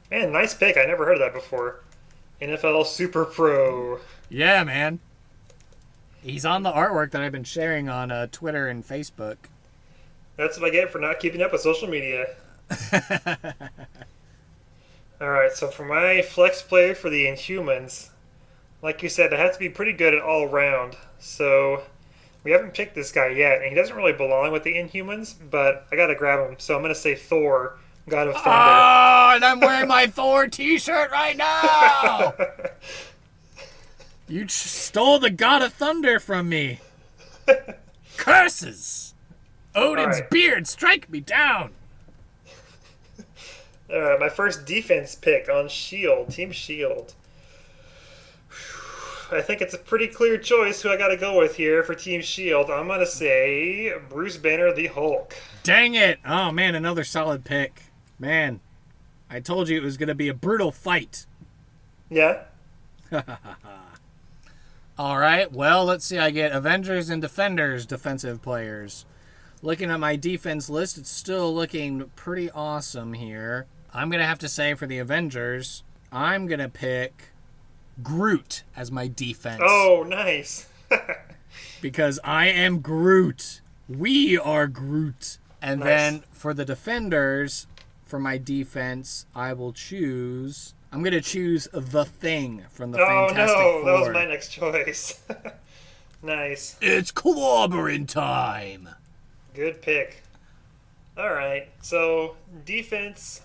Man, nice pick. I never heard of that before. NFL SuperPro. Yeah, man. He's on the artwork that I've been sharing on Twitter and Facebook. That's what I get for not keeping up with social media. Alright, so for my flex player for the Inhumans, like you said, I have to be pretty good at all round. So we haven't picked this guy yet, and he doesn't really belong with the Inhumans, but I gotta grab him. So I'm gonna say Thor, God of Thunder. Oh, and I'm wearing my Thor t-shirt right now! You stole the God of Thunder from me. Curses! Odin's beard, strike me down! Alright, my first defense pick on S.H.I.E.L.D., Team S.H.I.E.L.D. I think it's a pretty clear choice who I gotta go with here for Team S.H.I.E.L.D. I'm gonna say Bruce Banner, the Hulk. Dang it! Oh man, another solid pick. Man, I told you it was gonna be a brutal fight. Yeah? Alright, well, let's see. I get Avengers and Defenders defensive players. Looking at my defense list, it's still looking pretty awesome here. I'm gonna have to say for the Avengers, I'm gonna pick Groot as my defense. Oh, nice. Because I am Groot. We are Groot. And Nice. then for the Defenders, for my defense, I'm going to choose The Thing from the Fantastic Four. That was my next choice. Nice. It's clobbering time. Good pick. Alright, so defense,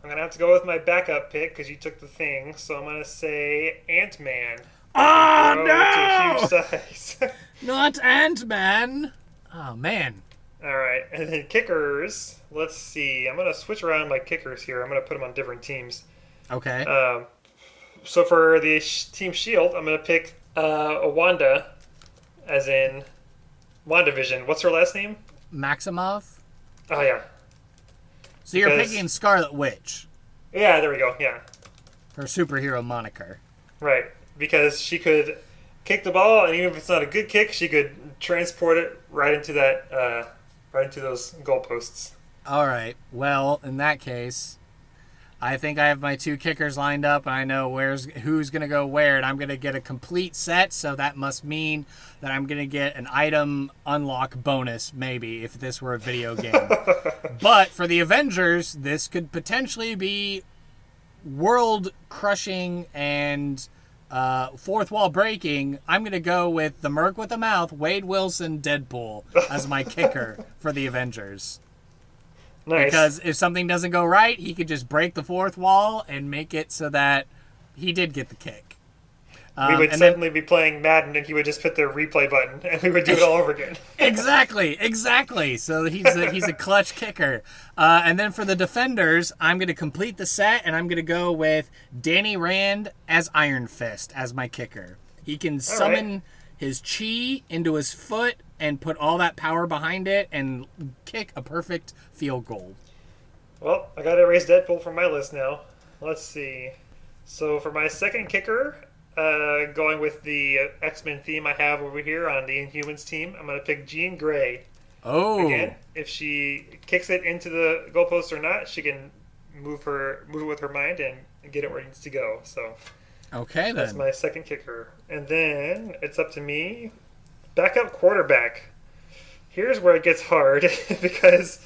I'm going to have to go with my backup pick because you took The Thing, so I'm going to say Ant-Man. Oh, Grow no! to a huge size. Not Ant-Man. Oh, man. All right, and then kickers. Let's see. I'm gonna switch around my kickers here. I'm gonna put them on different teams. Okay. So for the Team Shield, I'm gonna pick a Wanda, as in WandaVision. What's her last name? Maximoff? Oh yeah. So you're picking Scarlet Witch. Yeah, there we go. Yeah. Her superhero moniker. Right, because she could kick the ball, and even if it's not a good kick, she could transport it right into that, right into those goalposts. All right. Well, in that case, I think I have my 2 kickers lined up, and I know who's going to go where, and I'm going to get a complete set, so that must mean that I'm going to get an item unlock bonus, maybe, if this were a video game. But for the Avengers, this could potentially be world-crushing and fourth wall breaking. I'm going to go with the Merc with a Mouth, Wade Wilson, Deadpool, as my kicker for the Avengers. Nice. Because if something doesn't go right, he could just break the fourth wall and make it so that he did get the kick. We would suddenly be playing Madden, and he would just hit the replay button, and we would do it all over again. Exactly. So he's a clutch kicker. And then for the defenders, I'm going to complete the set, and I'm going to go with Danny Rand as Iron Fist as my kicker. He can summon his chi into his foot and put all that power behind it and kick a perfect field goal. Well, I got to erase Deadpool from my list now. Let's see. So for my second kicker, going with the X-Men theme I have over here on the Inhumans team, I'm going to pick Jean Grey. Oh. Again, if she kicks it into the goalpost or not, she can move it with her mind and get it where it needs to go. So okay, then. That's my second kicker. And then it's up to me. Backup quarterback. Here's where it gets hard because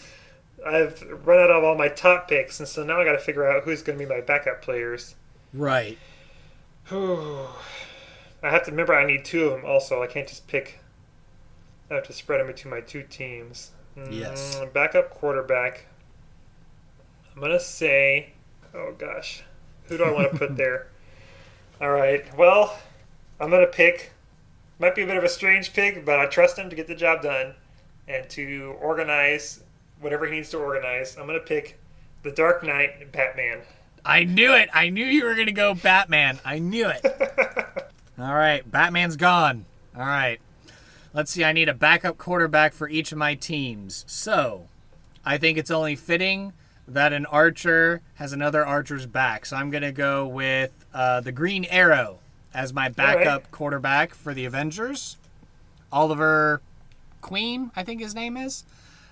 I've run out of all my top picks, and so now I got to figure out who's going to be my backup players. Right. I have to remember I need 2 of them also. I can't just pick. I have to spread them between my 2 teams. Yes. Backup quarterback. I'm going to say, oh gosh, who do I want to put there? All right, well, I'm going to pick, might be a bit of a strange pick, but I trust him to get the job done and to organize whatever he needs to organize. I'm going to pick the Dark Knight Batman. I knew it. I knew you were going to go Batman. I knew it. All right. Batman's gone. All right. Let's see. I need a backup quarterback for each of my teams. So I think it's only fitting that an archer has another archer's back. So I'm going to go with the Green Arrow as my backup quarterback for the Avengers. Oliver Queen, I think his name is.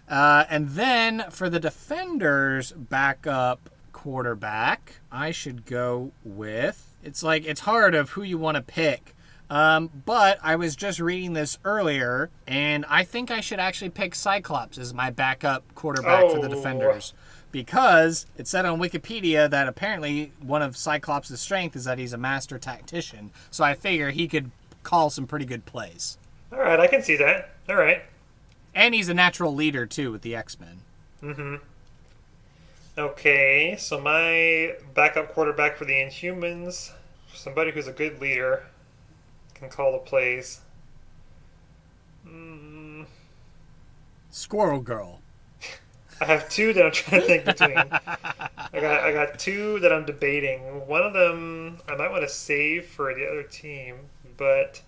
And then for the Defenders backup quarterback, I should go with, it's hard of who you want to pick, but I was just reading this earlier, and I think I should actually pick Cyclops as my backup quarterback for the Defenders, because it said on Wikipedia that apparently one of Cyclops' strength is that he's a master tactician, so I figure he could call some pretty good plays. All right, I can see that. All right. And he's a natural leader, too, with the X-Men. Mm-hmm. Okay, so my backup quarterback for the Inhumans, somebody who's a good leader, can call the plays. Squirrel Girl. I have 2 that I'm trying to think between. I got 2 that I'm debating. One of them I might want to save for the other team, but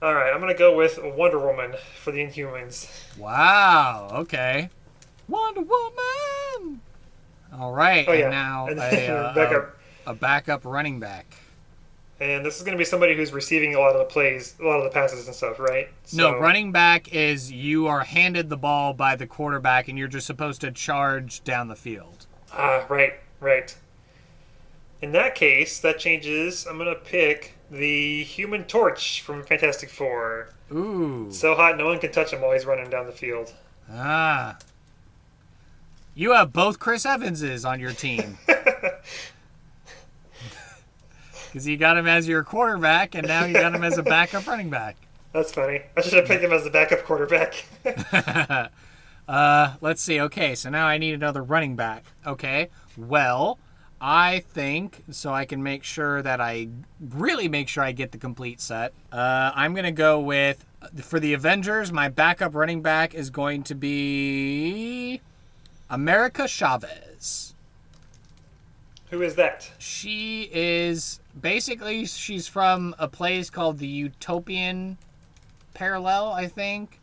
all right, I'm going to go with Wonder Woman for the Inhumans. Wow, okay. Wonder Woman! All right, and now a backup running back. And this is going to be somebody who's receiving a lot of the plays, a lot of the passes and stuff, right? No, running back is you are handed the ball by the quarterback and you're just supposed to charge down the field. Right. In that case, that changes. I'm going to pick the Human Torch from Fantastic Four. Ooh. So hot, no one can touch him while he's running down the field. You have both Chris Evanses on your team. Because you got him as your quarterback, and now you got him as a backup running back. That's funny. I should have picked him as the backup quarterback. Let's see. Okay, so now I need another running back. Okay, well, I think, so I can make sure that I really make sure I get the complete set, I'm going to go with, for the Avengers, my backup running back is going to be America Chavez. Who is that? She is, basically, she's from a place called the Utopian Parallel, I think.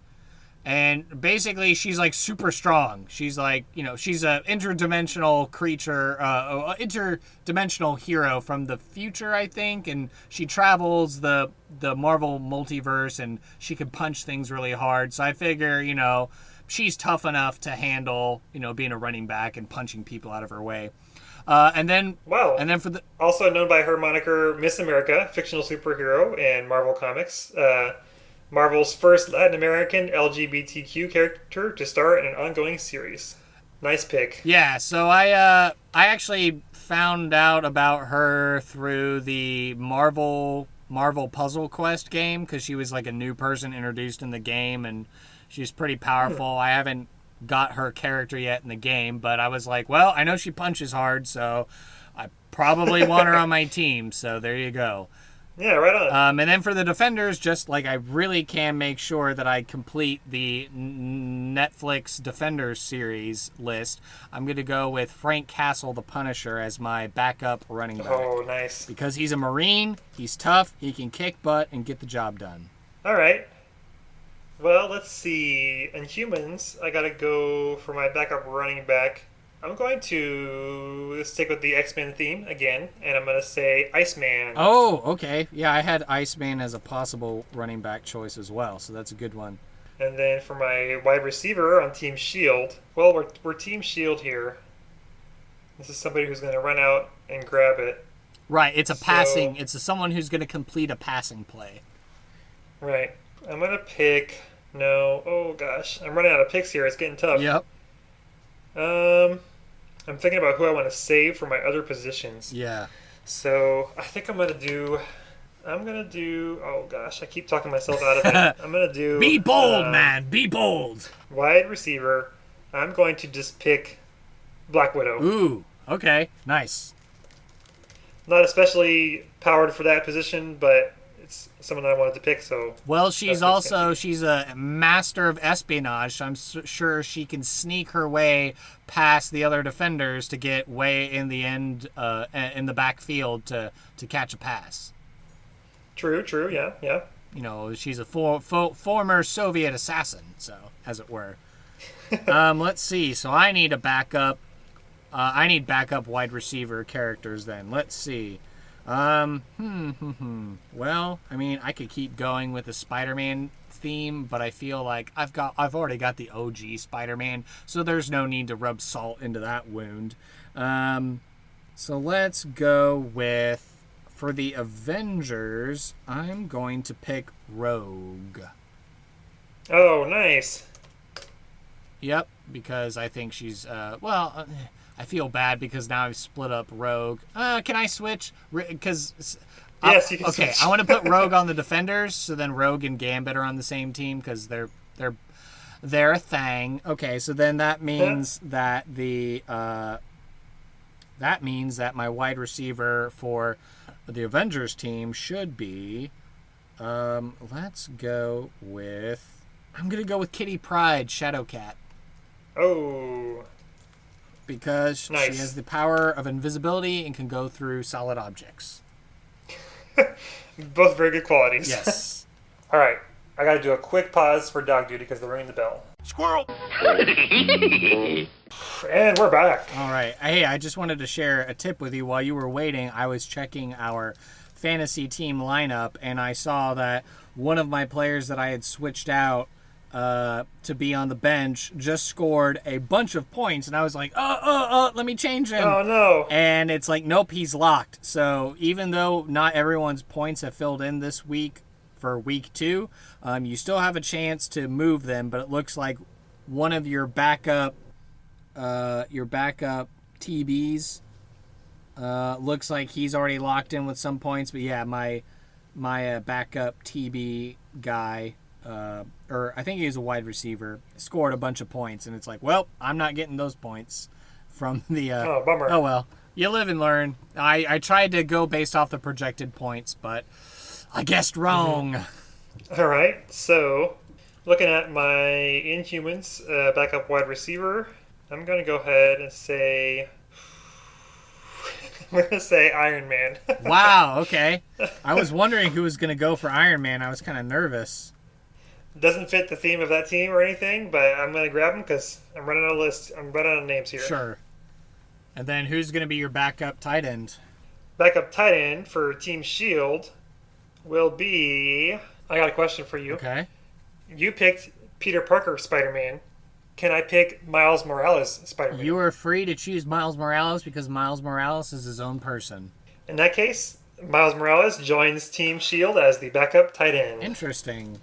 And basically, she's like super strong. She's like, she's an interdimensional creature, interdimensional hero from the future, I think. And she travels the Marvel multiverse, and she can punch things really hard. So I figure, she's tough enough to handle, being a running back and punching people out of her way. And then for the also known by her moniker Miss America, fictional superhero in Marvel Comics. Marvel's first Latin American LGBTQ character to star in an ongoing series. Nice pick. Yeah, so I actually found out about her through the Marvel Puzzle Quest game, because she was like a new person introduced in the game, and she's pretty powerful. I haven't got her character yet in the game, but I was like, well, I know she punches hard, so I probably want her on my team, so there you go. Yeah, right on. And then for the Defenders, just like I really can make sure that I complete the Netflix Defenders series list, I'm going to go with Frank Castle, the Punisher, as my backup running back. Oh, nice. Because he's a Marine, he's tough, he can kick butt and get the job done. All right. Well, let's see. In humans, I got to go for my backup running back. I'm going to stick with the X-Men theme again, and I'm going to say Iceman. Oh, okay. Yeah, I had Iceman as a possible running back choice as well, so that's a good one. And then for my wide receiver on Team Shield, well, we're Team Shield here. This is somebody who's going to run out and grab it. Right, it's someone who's going to complete a passing play. Right. I'm going to pick... No. Oh, gosh. I'm running out of picks here. It's getting tough. Yep. I'm thinking about who I want to save for my other positions. Yeah. So I think I'm gonna do. Oh gosh, I keep talking myself out of it. I'm gonna do. Be bold, man. Be bold. Wide receiver. I'm going to just pick Black Widow. Ooh. Okay. Nice. Not especially powered for that position, but it's someone I wanted to pick. So. Well, she's a master of espionage. So I'm sure she can sneak her way past the other defenders to get way in the end, in the backfield to catch a pass. True. Yeah. She's a former Soviet assassin, so as it were. Let's see. So I need a backup. I need backup wide receiver characters. Then let's see. Well, I mean, I could keep going with the Spider-Man theme, but I feel like I've already got the OG Spider-Man, so there's no need to rub salt into that wound. So let's go with, for the Avengers, I'm going to pick Rogue. Oh, nice. Yep, because I think she's, I feel bad because now I've split up Rogue. Can I switch? Because yes, you can switch. Okay, I want to put Rogue on the Defenders, so then Rogue and Gambit are on the same team because they're a thing. Okay, so then that means that my wide receiver for the Avengers team should be. Let's go with. I'm gonna go with Kitty Pryde, Shadowcat. Oh. Because nice. She has the power of invisibility and can go through solid objects. Both very good qualities. Yes. All right. I got to do a quick pause for dog duty because they're ringing the bell. Squirrel! And we're back. All right. Hey, I just wanted to share a tip with you. While you were waiting, I was checking our fantasy team lineup, and I saw that one of my players that I had switched out to be on the bench just scored a bunch of points, and I was like, let me change him. Oh no. And it's like, nope, he's locked. So even though not everyone's points have filled in this week for week 2, you still have a chance to move them, but it looks like one of your backup TBs looks like he's already locked in with some points. But yeah, my backup TB guy, or I think he was a wide receiver, scored a bunch of points, and it's like, well, I'm not getting those points from the. Oh, bummer. Oh well, You live and learn. I tried to go based off the projected points, but I guessed wrong. All right, so looking at my Inhumans backup wide receiver, I'm going to go ahead and say... I'm going to say Iron Man. Wow, okay. I was wondering who was going to go for Iron Man. I was kind of nervous. Doesn't fit the theme of that team or anything, but I'm going to grab him because I'm running on a list. I'm running out of names here. Sure. And then who's going to be your backup tight end? Backup tight end for Team Shield will be... I got a question for you. Okay. You picked Peter Parker Spider-Man. Can I pick Miles Morales Spider-Man? You are free to choose Miles Morales because Miles Morales is his own person. In that case, Miles Morales joins Team Shield as the backup tight end. Interesting.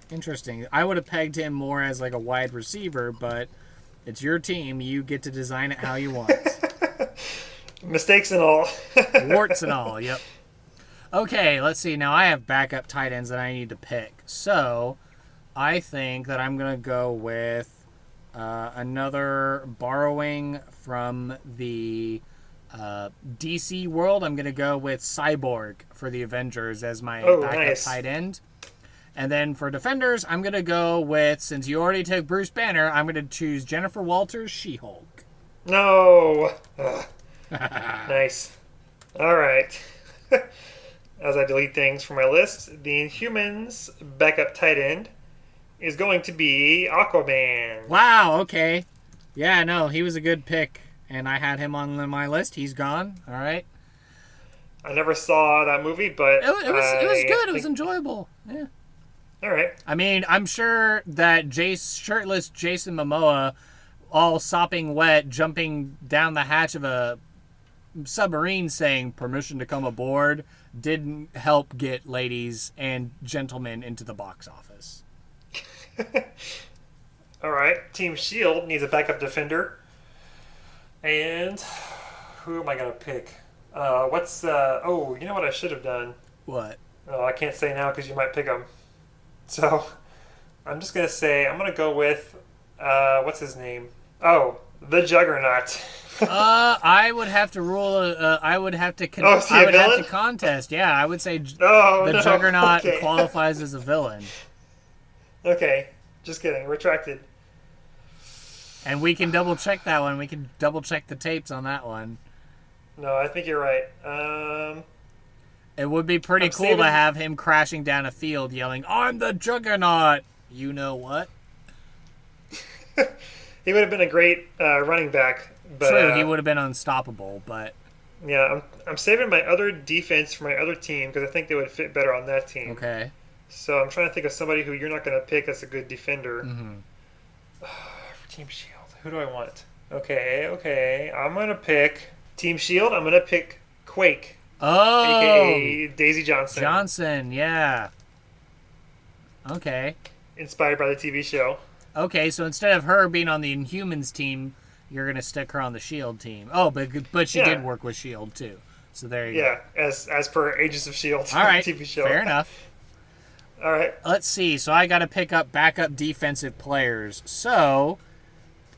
I would have pegged him more as like a wide receiver, but it's your team. You get to design it how you want. Mistakes and all. Warts and all, yep. Okay, let's see. Now I have backup tight ends that I need to pick. So I think that I'm going to go with another borrowing from the DC world. I'm going to go with Cyborg for the Avengers as my backup tight end. And then for defenders, I'm going to go with, since you already took Bruce Banner, I'm going to choose Jennifer Walters, She-Hulk. No. Nice. All right. As I delete things from my list, the Inhumans backup tight end is going to be Aquaman. Wow, okay. Yeah, no, he was a good pick, and I had him on my list. He's gone. All right. I never saw that movie, but it was good. It was enjoyable. Yeah. All right. I mean, I'm sure that shirtless Jason Momoa, all sopping wet, jumping down the hatch of a submarine saying permission to come aboard didn't help get ladies and gentlemen into the box office. All right. Team Shield needs a backup defender. And who am I going to pick? You know what I should have done? What? Oh, I can't say now because you might pick them. So I'm just going to say, I'm going to go with, what's his name? Oh, the Juggernaut. I would have to rule. I would have to contest. Yeah, I would say Juggernaut qualifies as a villain. Okay, just kidding. Retracted. And we can double check that one. We can double check the tapes on that one. No, I think you're right. It would be pretty cool to have him crashing down a field yelling, "I'm the Juggernaut!" You know what? He would have been a great running back. But, true, he would have been unstoppable, but... Yeah, I'm saving my other defense for my other team because I think they would fit better on that team. Okay. So I'm trying to think of somebody who you're not going to pick as a good defender. Mm-hmm. For Team Shield, who do I want? Okay. I'm going to pick Team Shield. I'm going to pick Quake. Oh! A.k.a. Daisy Johnson. Johnson, yeah. Okay. Inspired by the TV show. Okay, so instead of her being on the Inhumans team, you're going to stick her on the S.H.I.E.L.D. team. Oh, but she did work with S.H.I.E.L.D. too. So there you go. Yeah, as per Agents of S.H.I.E.L.D. All right, TV show. fair enough. All right. Let's see. So I got to pick up backup defensive players. So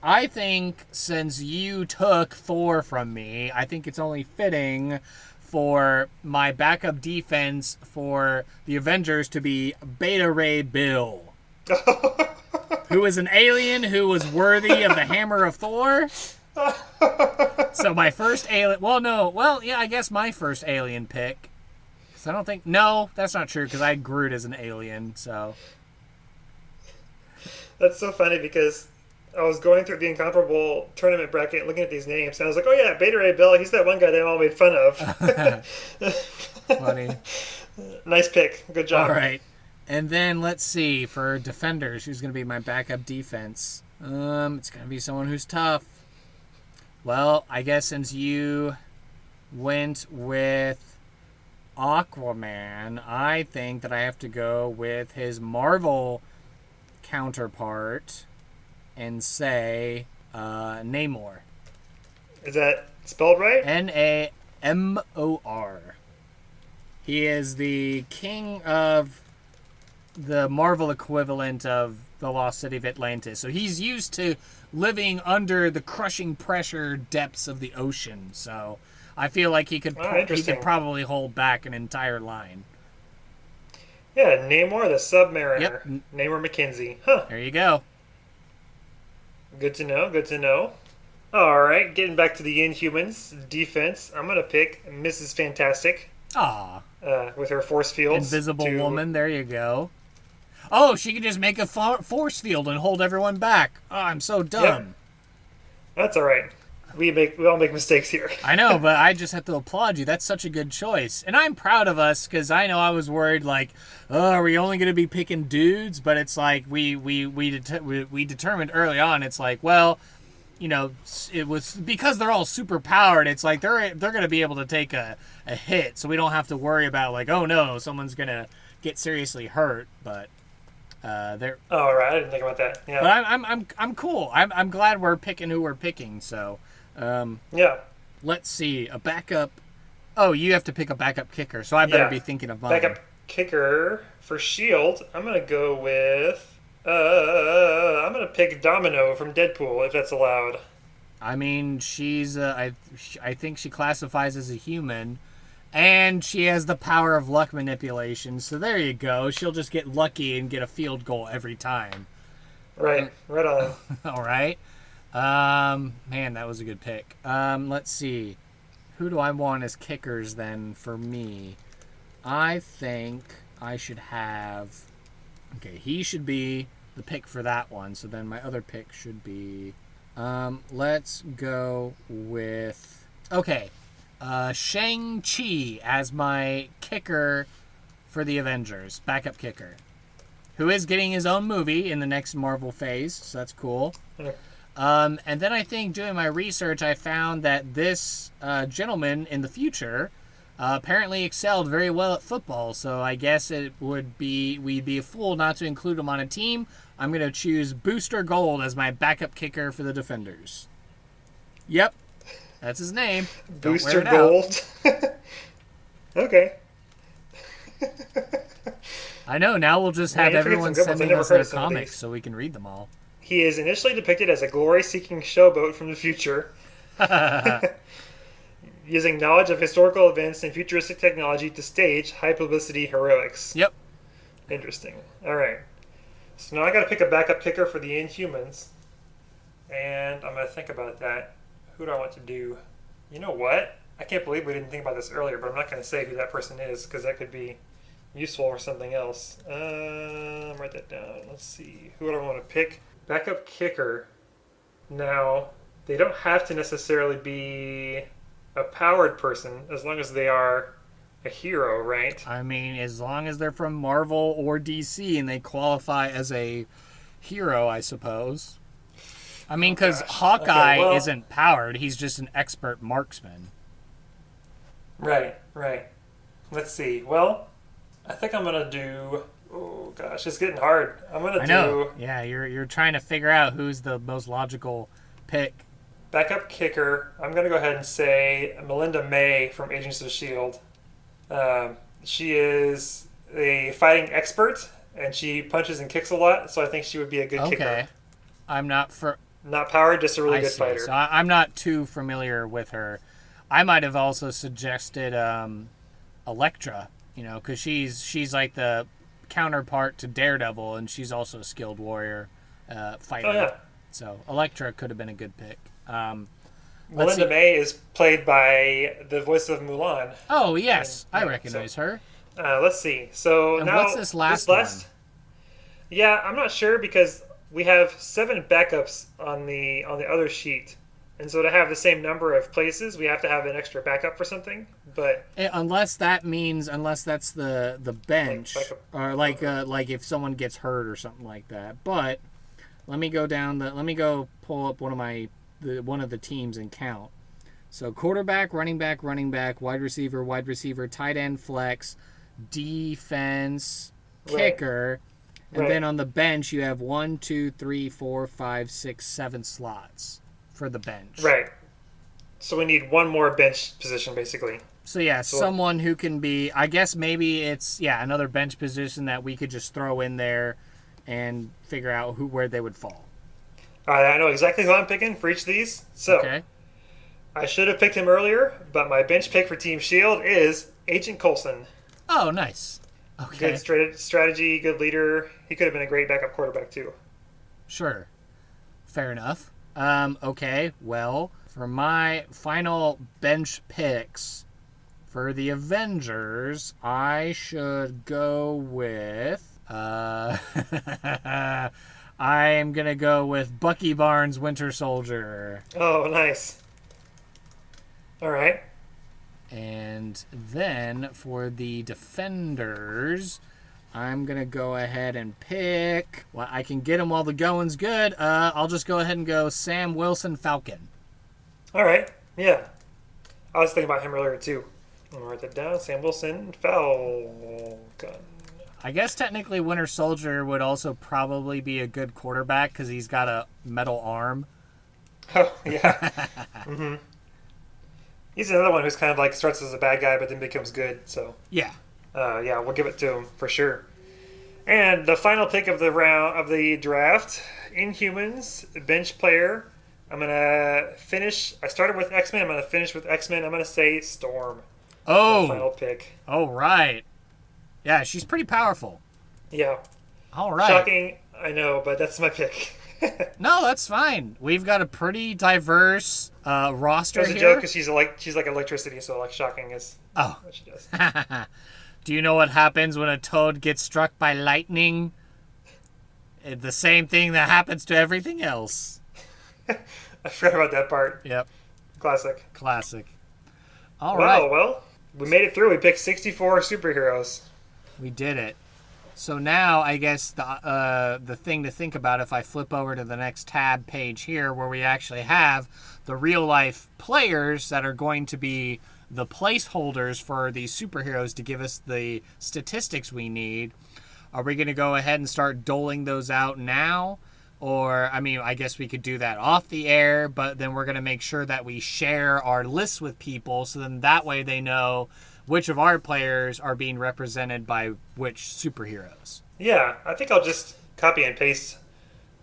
I think since you took Thor from me, I think it's only fitting for my backup defense for the Avengers to be Beta Ray Bill. Who is an alien who was worthy of the hammer of Thor. So my first alien... I guess my first alien pick. Because I don't think... No, that's not true, because I had Groot as an alien, so... That's so funny, because I was going through the Incomparable tournament bracket looking at these names, and I was like, oh yeah, Beta Ray Bill, he's that one guy they all made fun of. Funny. Nice pick. Good job. All right. And then let's see, for defenders, who's going to be my backup defense? It's going to be someone who's tough. Well, I guess since you went with Aquaman, I think that I have to go with his Marvel counterpart and say Namor. Is that spelled right? Namor. He is the king of the Marvel equivalent of the lost city of Atlantis. So he's used to living under the crushing pressure depths of the ocean. So I feel like he could interesting. probably hold back an entire line. Yeah, Namor the Submariner. Yep. Namor McKenzie. Huh. There you go. Good to know. Good to know. All right, getting back to the Inhumans defense, I'm gonna pick Mrs. Fantastic. Aw. With her force fields. Invisible Woman. There you go. Oh, she can just make a force field and hold everyone back. Oh, I'm so dumb. Yep. That's all right. We all make mistakes here. I know, but I just have to applaud you. That's such a good choice. And I'm proud of us because I know I was worried, like, oh, are we only going to be picking dudes? But it's like we determined early on, it's like, well, you know, it was because they're all super powered. It's like they're going to be able to take a hit, so we don't have to worry about, like, oh, no, someone's going to get seriously hurt. But they're... Oh, right. I didn't think about that. Yeah. But I'm cool. I'm glad we're picking who we're picking, so... yeah. Let's see. A backup. Oh, you have to pick a backup kicker, so I better be thinking of mine. Backup kicker for Shield. I'm gonna go with. I'm gonna pick Domino from Deadpool, if that's allowed. I mean, she's. I think she classifies as a human, and she has the power of luck manipulation. So there you go. She'll just get lucky and get a field goal every time. Right. Right on. All right. Man, that was a good pick. Let's see. Who do I want as kickers then for me? I think I should have... Okay, he should be the pick for that one. So then my other pick should be... let's go with... Okay. Shang-Chi as my kicker for the Avengers. Backup kicker. Who is getting his own movie in the next Marvel phase. So that's cool. Yeah. And then I think doing my research, I found that this gentleman in the future apparently excelled very well at football. So I guess we'd be a fool not to include him on a team. I'm going to choose Booster Gold as my backup kicker for the Defenders. Yep, that's his name. Booster Gold. Okay. I know. Now we'll just have everyone sending us their comics so we can read them all. He is initially depicted as a glory-seeking showboat from the future, using knowledge of historical events and futuristic technology to stage high-publicity heroics. Yep. Interesting. All right. So now I got to pick a backup kicker for the Inhumans, and I'm going to think about that. Who do I want to do? You know what? I can't believe we didn't think about this earlier, but I'm not going to say who that person is because that could be useful for something else. Write that down. Let's see. Who do I want to pick? Backup kicker. Now, they don't have to necessarily be a powered person as long as they are a hero, right? I mean, as long as they're from Marvel or DC and they qualify as a hero, I suppose. I mean, because Hawkeye isn't powered. He's just an expert marksman. Right. Let's see. Well, I think I'm going to do... Oh gosh, it's getting hard. I'm gonna do. Yeah, you're trying to figure out who's the most logical pick. Backup kicker. I'm gonna go ahead and say Melinda May from Agents of S.H.I.E.L.D. She is a fighting expert, and she punches and kicks a lot. So I think she would be a good kicker. Okay, I'm not powered, just a really good fighter. So I'm not too familiar with her. I might have also suggested Elektra. You know, because she's like the counterpart to Daredevil, and she's also a skilled warrior fighter. Oh, yeah. So Elektra could have been a good pick. Melinda May is played by the voice of Mulan. Oh, yes. I recognize her. Let's see. So and now, what's this last one? Yeah, I'm not sure because we have 7 backups on the other sheet. And so to have the same number of places, we have to have an extra backup for something. But unless that's the bench, or like if someone gets hurt or something like that. But let me go pull up one of the teams and count. So quarterback, running back, wide receiver, tight end, flex, defense, kicker, and then on the bench you have 1, 2, 3, 4, 5, 6, 7 slots for the bench. Right. So we need one more bench position, basically. So yeah, someone who can be, I guess maybe it's, another bench position that we could just throw in there and figure out where they would fall. All right, I know exactly who I'm picking for each of these. So, okay. I should have picked him earlier, but my bench pick for Team Shield is Agent Coulson. Oh, nice. Okay. Good strategy, good leader. He could have been a great backup quarterback, too. Sure. Fair enough. Okay, well, for my final bench picks for the Avengers, I should go with... I am going to go with Bucky Barnes, Winter Soldier. Oh, nice. All right. And then for the Defenders, I'm going to go ahead and pick... Well, I can get them while the going's good. I'll just go ahead and go Sam Wilson, Falcon. All right. Yeah. I was thinking about him earlier, too. I'm going to write that down. Sam Wilson, Falcon. I guess technically Winter Soldier would also probably be a good quarterback because he's got a metal arm. Oh, yeah. Mm-hmm. He's another one who's kind of like starts as a bad guy but then becomes good. So Yeah. Yeah, we'll give it to him for sure. And the final pick of the round of the draft, Inhumans, bench player. I'm gonna finish. I started with X-Men. I'm gonna finish with X-Men. I'm gonna say Storm. Oh. Final pick. Oh, right. Yeah, she's pretty powerful. Yeah. All right. Shocking, I know, but that's my pick. No, that's fine. We've got a pretty diverse roster It was a here. joke because she's like electricity, so like shocking is what she does. Do you know what happens when a toad gets struck by lightning? The same thing that happens to everything else. I forgot about that part. Yep. Classic. All right. Wow, well, we made it through. We picked 64 superheroes. We did it. So now I guess the thing to think about, if I flip over to the next tab page here where we actually have the real life players that are going to be the placeholders for these superheroes to give us the statistics we need. Are we going to go ahead and start doling those out now? Or, I mean, I guess we could do that off the air, but then we're going to make sure that we share our lists with people so then that way they know which of our players are being represented by which superheroes. Yeah, I think I'll just copy and paste.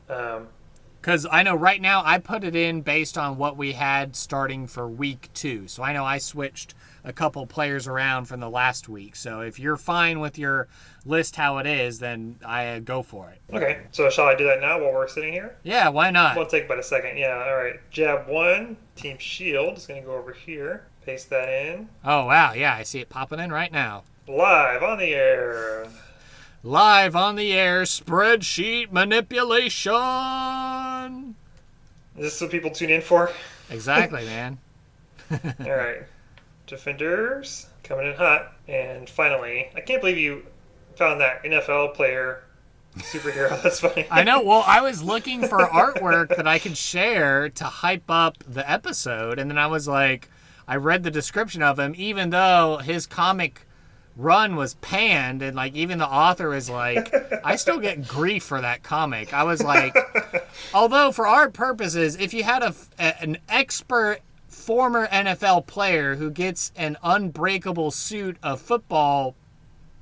Because I know right now I put it in based on what we had starting for week 2. So I know I switched a couple players around from the last week. So if you're fine with your list how it is, then I go for it. Okay, so shall I do that now while we're sitting here? Yeah, why not? Won't take but a second. Yeah, all right. Jab 1, Team Shield is going to go over here. Paste that in. Oh, wow. Yeah, I see it popping in right now. Live on the air. Live on the air, spreadsheet manipulation. Is this what people tune in for? Exactly, man. All right. Defenders coming in hot. And finally, I can't believe you found that NFL player superhero. That's funny. I know. Well, I was looking for artwork that I could share to hype up the episode. And then I was like, I read the description of him, even though his comic run was panned, and like even the author is like, I still get grief for that comic. I was like, although for our purposes, if you had an expert former NFL player who gets an unbreakable suit of football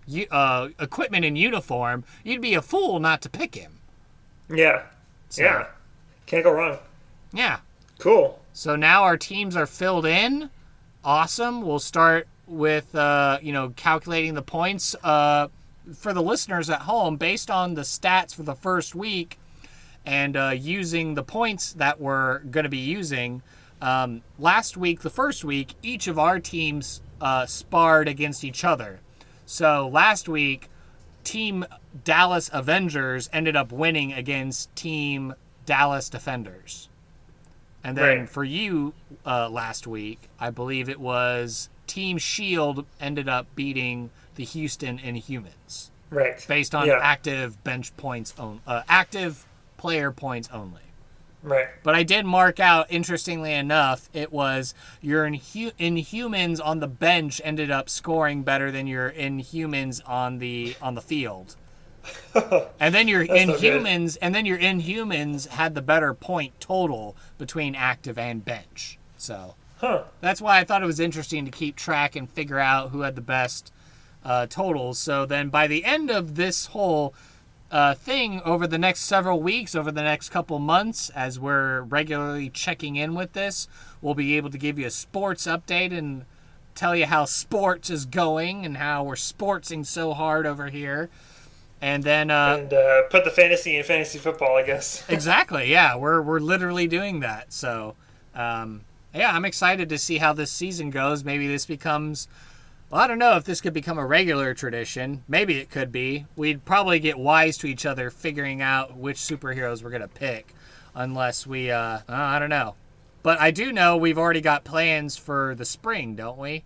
equipment and uniform, you'd be a fool not to pick him. Yeah. So, yeah. Can't go wrong. Yeah. Cool. So now our teams are filled in. Awesome. We'll start with, calculating the points for the listeners at home based on the stats for the first week and using the points that we're going to be using. Last week, the first week, each of our teams sparred against each other. So last week, Team Dallas Avengers ended up winning against Team Dallas Defenders. And then for you last week, I believe it was Team Shield ended up beating the Houston Inhumans. Right. Based on active bench points, active player points only. Right. But I did mark out, interestingly enough, it was your Inhumans on the bench ended up scoring better than your Inhumans on the field. And then your Inhumans had the better point total between active and bench. So that's why I thought it was interesting to keep track and figure out who had the best totals. So then by the end of this whole thing over the next several weeks, over the next couple months, as we're regularly checking in with this. We'll be able to give you a sports update and tell you how sports is going and how we're sportsing so hard over here. And then put the fantasy in fantasy football, I guess. Exactly. Yeah, we're literally doing that. So, yeah, I'm excited to see how this season goes. Maybe this becomes, well, I don't know if this could become a regular tradition. Maybe it could be. We'd probably get wise to each other figuring out which superheroes we're going to pick, unless we, I don't know. But I do know we've already got plans for the spring, don't we?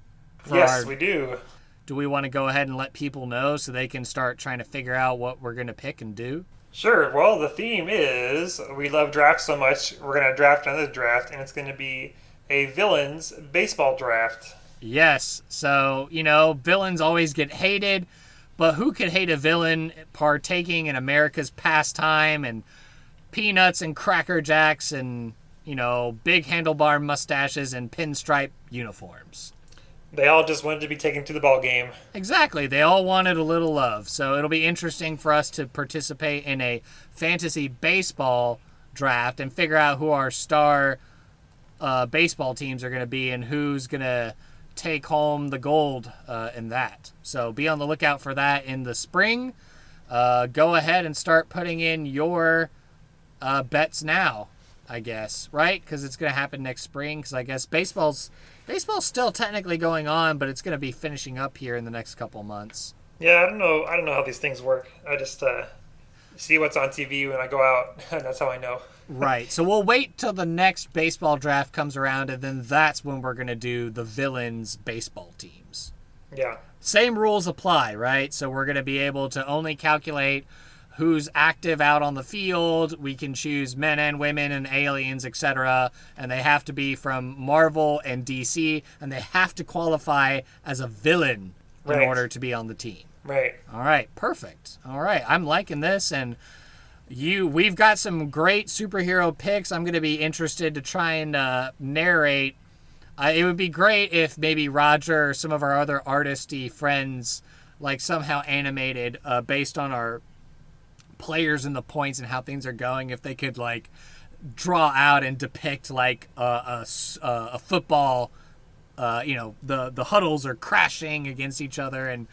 Yes, we do. Do we want to go ahead and let people know so they can start trying to figure out what we're going to pick and do? Sure. Well, the theme is we love drafts so much, we're going to draft another draft, and it's going to be a villains baseball draft. Yes. So, villains always get hated, but who could hate a villain partaking in America's pastime and peanuts and Cracker Jacks and, big handlebar mustaches and pinstripe uniforms? They all just wanted to be taken to the ball game. Exactly. They all wanted a little love. So it'll be interesting for us to participate in a fantasy baseball draft and figure out who our star baseball teams are going to be and who's going to take home the gold in that. So be on the lookout for that in the spring. Go ahead and start putting in your bets now, I guess, right? Because it's going to happen next spring. Because I guess baseball's still technically going on, but it's going to be finishing up here in the next couple months. Yeah, I don't know how these things work. I just see what's on TV when I go out, and that's how I know. Right. So we'll wait till the next baseball draft comes around, and then that's when we're going to do the villains baseball teams. Yeah. Same rules apply, right? So we're going to be able to only calculate who's active out on the field. We can choose men and women and aliens, etc. And they have to be from Marvel and DC, and they have to qualify as a villain in order to be on the team. Right. All right. Perfect. All right. I'm liking this, and we've got some great superhero picks. I'm going to be interested to try and narrate. It would be great if maybe Rodger or some of our other artisty friends somehow animated based on our players and the points and how things are going, if they could draw out and depict a football, the huddles are crashing against each other and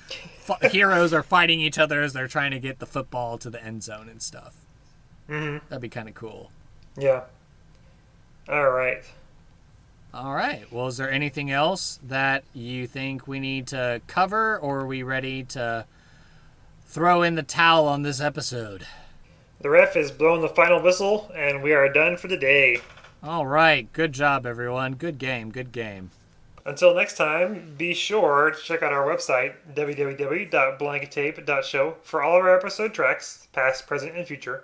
heroes are fighting each other as they're trying to get the football to the end zone and stuff. Mm-hmm. That'd be kind of cool. Yeah. All right. Well, is there anything else that you think we need to cover, or are we ready to throw in the towel on this episode? The ref has blown the final whistle, and we are done for the day. All right. Good job, everyone. Good game. Until next time, be sure to check out our website, www.blanketape.show, for all of our episode tracks, past, present, and future,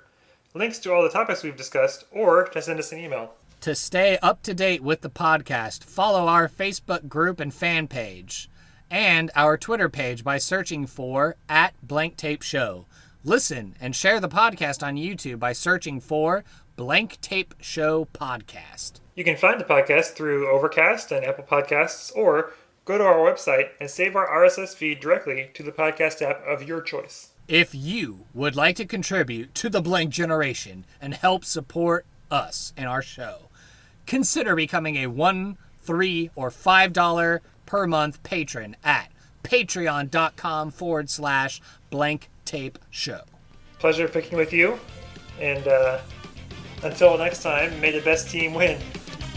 links to all the topics we've discussed, or to send us an email. To stay up to date with the podcast, follow our Facebook group and fan page, and our Twitter page by searching for @BlankTapeShow. Listen and share the podcast on YouTube by searching for Blank Tape Show Podcast. You can find the podcast through Overcast and Apple Podcasts, or go to our website and save our RSS feed directly to the podcast app of your choice. If you would like to contribute to the Blank Generation and help support us and our show, consider becoming a $1, $3, or $5 per month patron at patreon.com/Blank Tape Show. Pleasure picking with you, and until next time, may the best team win.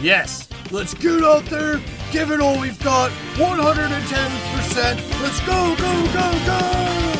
Yes, let's get out there, give it all we've got, 110%. Let's go, go, go, go!